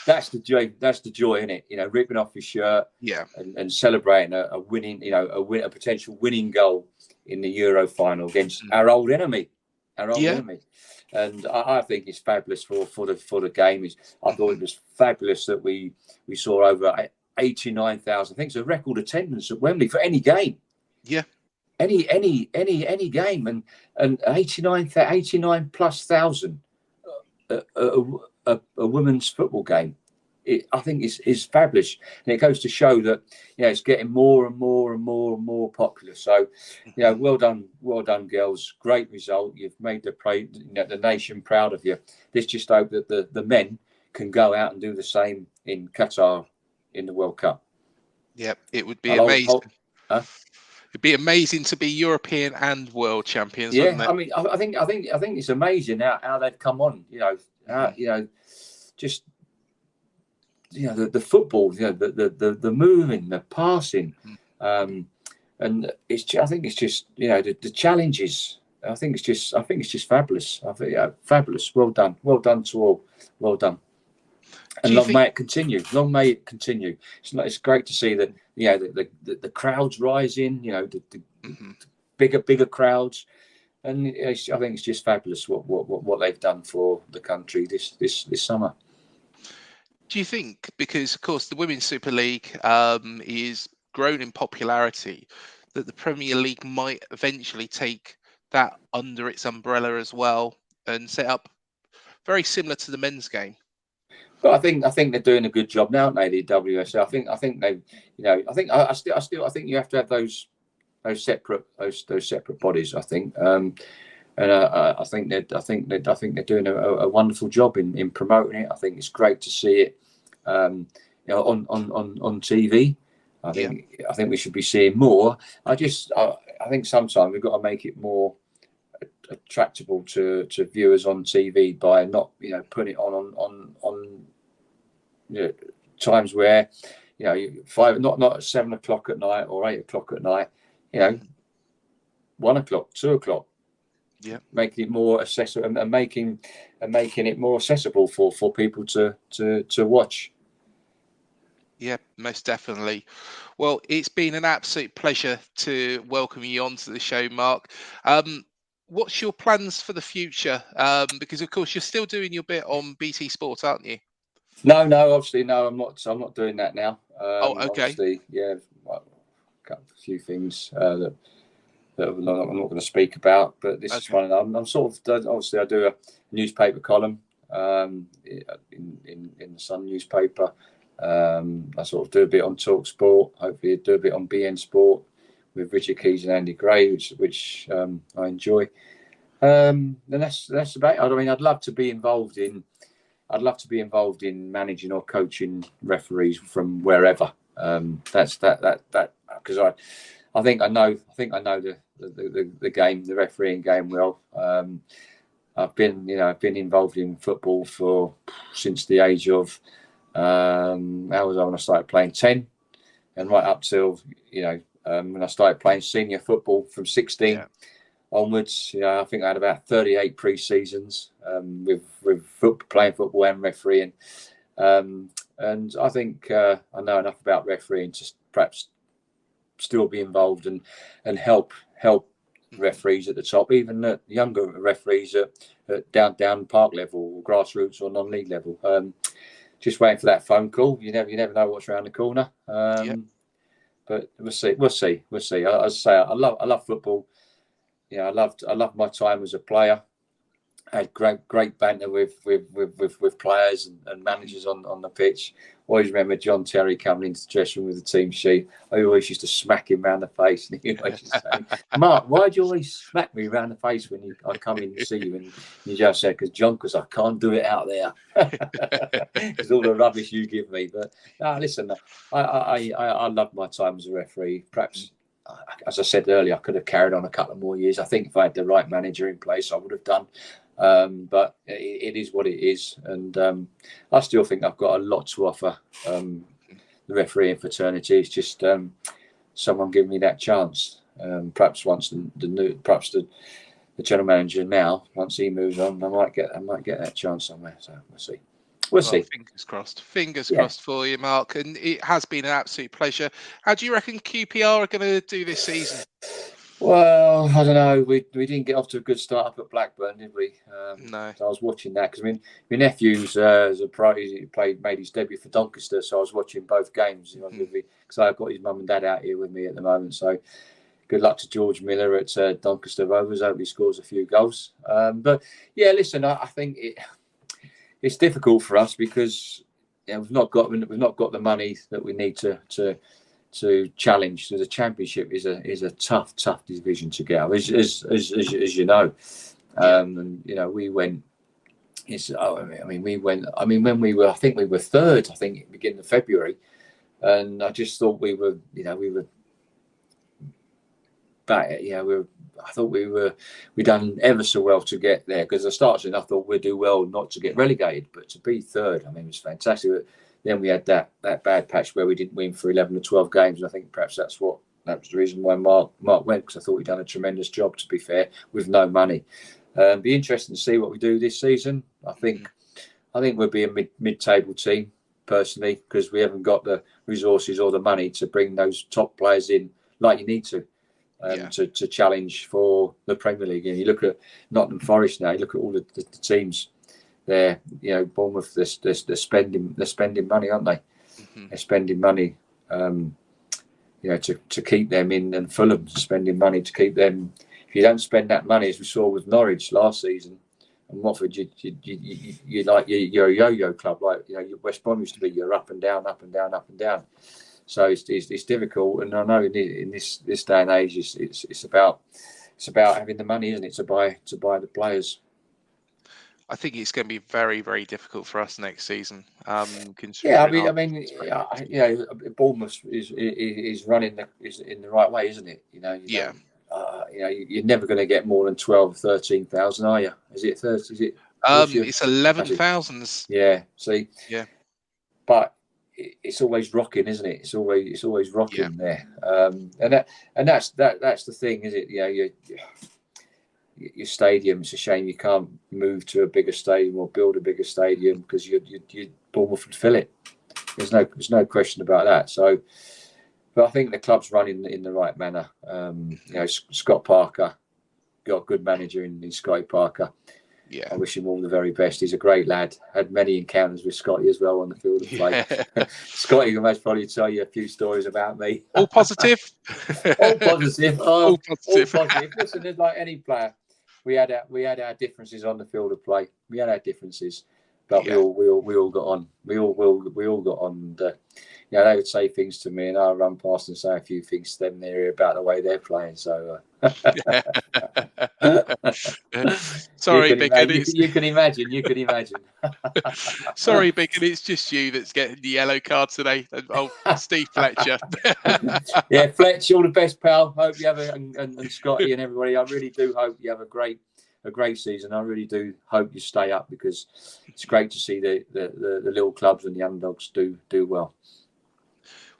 [SPEAKER 2] that's the joy. That's the joy in it. You know, ripping off his shirt.
[SPEAKER 1] Yeah.
[SPEAKER 2] And celebrating a winning, you know, a potential winning goal in the Euro final against our old enemy. And I think it's fabulous for the game. I thought it was fabulous that we saw over 89,000. I think it's a record attendance at Wembley for any game.
[SPEAKER 1] Yeah.
[SPEAKER 2] Any game, and 89 plus thousand a women's football game. I think is fabulous, and it goes to show that, you know, it's getting more and more popular. So, you know, well done, girls. Great result. You've made the nation proud of you. Let's just hope that the men can go out and do the same in Qatar in the World Cup.
[SPEAKER 1] Yeah, it would be amazing. It'd be amazing to be European and world champions.
[SPEAKER 2] Yeah,
[SPEAKER 1] wouldn't it?
[SPEAKER 2] I mean, I think it's amazing how they've come on. You know, you know, just. You know, the football, you know, the moving, the passing, and I think it's just, you know, the challenges. I think it's just fabulous. I think, yeah, fabulous. Well done to all. Well done. And may it continue. Long may it continue. It's great to see that, you know, the crowds rising. You know, the bigger crowds, and I think it's just fabulous what they've done for the country this summer.
[SPEAKER 1] Do you think, because of course the Women's Super League is grown in popularity, that the Premier League might eventually take that under its umbrella as well and set up very similar to the men's game?
[SPEAKER 2] Well, I think they're doing a good job now, aren't they? The WSL. I think they, you know, I think you have to have those separate bodies. I think. And I think they're doing a wonderful job in promoting it. I think it's great to see it, you know, on TV. I think we should be seeing more. I think sometimes we've got to make it more attractable to viewers on TV by not, you know, putting it on you know, times where, you know, not at 7 o'clock at night or 8 o'clock at night. You know, 1 o'clock, 2 o'clock.
[SPEAKER 1] Yeah,
[SPEAKER 2] making it more accessible and making it more accessible for people to watch.
[SPEAKER 1] Yeah, most definitely. Well, it's been an absolute pleasure to welcome you onto the show, Mark. What's your plans for the future? Because of course you're still doing your bit on BT Sport, aren't you?
[SPEAKER 2] No, obviously no. I'm not doing that now.
[SPEAKER 1] Oh, okay.
[SPEAKER 2] Obviously, yeah, a few things that I'm not going to speak about, but this is one of them. I'm sort of, obviously I do a newspaper column in the Sun newspaper. I sort of do a bit on Talk Sport. Hopefully do a bit on BN Sport with Richard Keys and Andy Gray, which I enjoy. And that's about it. I mean, I'd love to be involved in I'd love to be involved in managing or coaching referees from wherever. That's because I think I know the game, the refereeing game well. I've been involved in football since the age of how was I when I started playing 10, and right up till when I started playing senior football from 16 onwards. I think I had about 38 pre-seasons with playing football and refereeing, and I think I know enough about refereeing to perhaps still be involved and help referees at the top, even the younger referees at down park level, or grassroots or non-league level. Just waiting for that phone call. You never know what's around the corner. But we'll see. As I say, I love football. I loved my time as a player. I had great banter with players and managers on the pitch. Always remember John Terry coming into the dressing room with the team sheet. I always used to smack him round the face, and he always used to say, "Mark, why do you always smack me round the face when I come in to see you?" And you just said, "Because I can't do it out there. Because all the rubbish you give me." But listen, I love my time as a referee. Perhaps, as I said earlier, I could have carried on a couple more years. I think if I had the right manager in place, I would have done. But it is what it is, and I still think I've got a lot to offer the refereeing fraternity. It's just someone giving me that chance. Perhaps once the general manager now, once he moves on, I might get that chance somewhere. So we'll see.
[SPEAKER 1] Fingers crossed for you, Mark. And it has been an absolute pleasure. How do you reckon QPR are going to do this season?
[SPEAKER 2] Well, I don't know. We didn't get off to a good start up at Blackburn, did we?
[SPEAKER 1] No.
[SPEAKER 2] So I was watching that because my nephew's made his debut for Doncaster, so I was watching both games. Because I've got his mum and dad out here with me at the moment. So good luck to George Miller at Doncaster Rovers. I hope he scores a few goals. But yeah, listen, I think it's difficult for us because we've not got the money that we need to challenge. So the Championship is a tough division to get out, as you know. And we went. When we were, I think we were third. I think at the beginning of February, and I just thought we were back. I thought we'd done ever so well to get there, because the start I thought we'd do well not to get relegated, but to be third, it was fantastic. But then we had that bad patch where we didn't win for 11 or 12 games, and I think perhaps that was the reason why Mark went, because I thought he'd done a tremendous job, to be fair, with no money. Be interesting to see what we do this season. I think we'll be a mid-table team, personally, because we haven't got the resources or the money to bring those top players in like you need to challenge for the Premier League. And you look at Nottingham Forest now. You look at all the teams there. Bournemouth, they're spending money, aren't they? Mm-hmm. They're spending money, to keep them in, and Fulham spending money to keep them. If you don't spend that money, as we saw with Norwich last season, and Watford, you're a yo-yo club. Like West Brom used to be. You're up and down, up and down, up and down. So it's difficult, and I know in this day and age, it's about having the money, isn't it, to buy the players.
[SPEAKER 1] I think it's going to be very, very difficult for us next season. Bournemouth is running is in the right way, isn't it? You're never going to get more than 12, 13,000, are you? Is it 30? Is it? It's 11,000.
[SPEAKER 2] Yeah. See.
[SPEAKER 1] Yeah.
[SPEAKER 2] But it's always rocking, isn't it? It's always rocking there. And that's the thing, is it? Your stadium. It's a shame you can't move to a bigger stadium or build a bigger stadium, because you Bournemouth would fill it. There's no question about that. So, but I think the club's running in the right manner. Scott Parker got a good manager in Scotty Parker. Yeah, I wish him all the very best. He's a great lad. Had many encounters with Scotty as well on the field of play. Scotty will most probably tell you a few stories about me.
[SPEAKER 1] All positive.
[SPEAKER 2] All positive.
[SPEAKER 1] All positive.
[SPEAKER 2] Listen, there's like any player. We had our differences on the field of play. We had our differences, but we all got on. We all got on. And, they would say things to me, and I'll run past and say a few things to them there about the way they're playing. So.
[SPEAKER 1] Sorry, Bicken.
[SPEAKER 2] You can imagine. You can imagine.
[SPEAKER 1] Sorry, Bicken. It's just you that's getting the yellow card today. Oh, Steve Fletcher.
[SPEAKER 2] Yeah, Fletch, all the best, pal. Hope you have and Scotty and everybody. I really do hope you have a great season. I really do hope you stay up, because it's great to see the little clubs and the underdogs do well.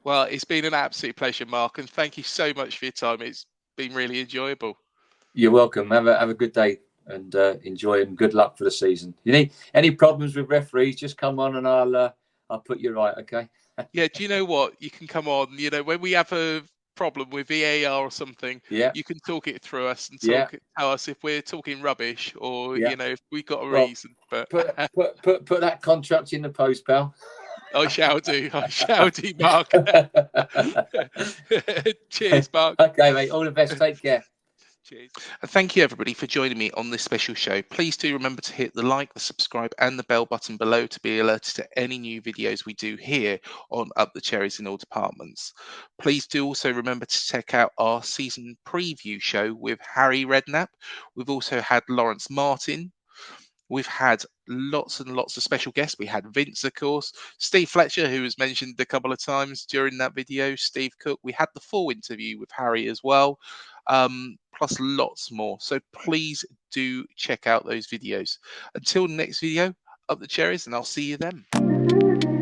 [SPEAKER 1] Well, it's been an absolute pleasure, Mark, and thank you so much for your time. It's been really enjoyable.
[SPEAKER 2] You're welcome. Have a good day and enjoy, and good luck for the season. You need any problems with referees, just come on and I'll put you right, okay?
[SPEAKER 1] Yeah, do you know what? You can come on, when we have a problem with VAR or something, you can talk it through us and tell us if we're talking rubbish, or if we've got a reason. But
[SPEAKER 2] put that contract in the post, pal.
[SPEAKER 1] I shall do, Mark. Cheers, Mark.
[SPEAKER 2] Okay, mate. All the best. Take care.
[SPEAKER 1] Cheers. And thank you, everybody, for joining me on this special show. Please do remember to hit the like, the subscribe, and the bell button below to be alerted to any new videos we do here on Up the Cherries in all departments. Please do also remember to check out our season preview show with Harry Redknapp. We've also had Lawrence Martin. We've had lots and lots of special guests. We had Vince, of course, Steve Fletcher, who was mentioned a couple of times during that video, Steve Cook. We had the full interview with Harry as well, plus lots more. So please do check out those videos. Until next video, Up the Cherries, and I'll see you then.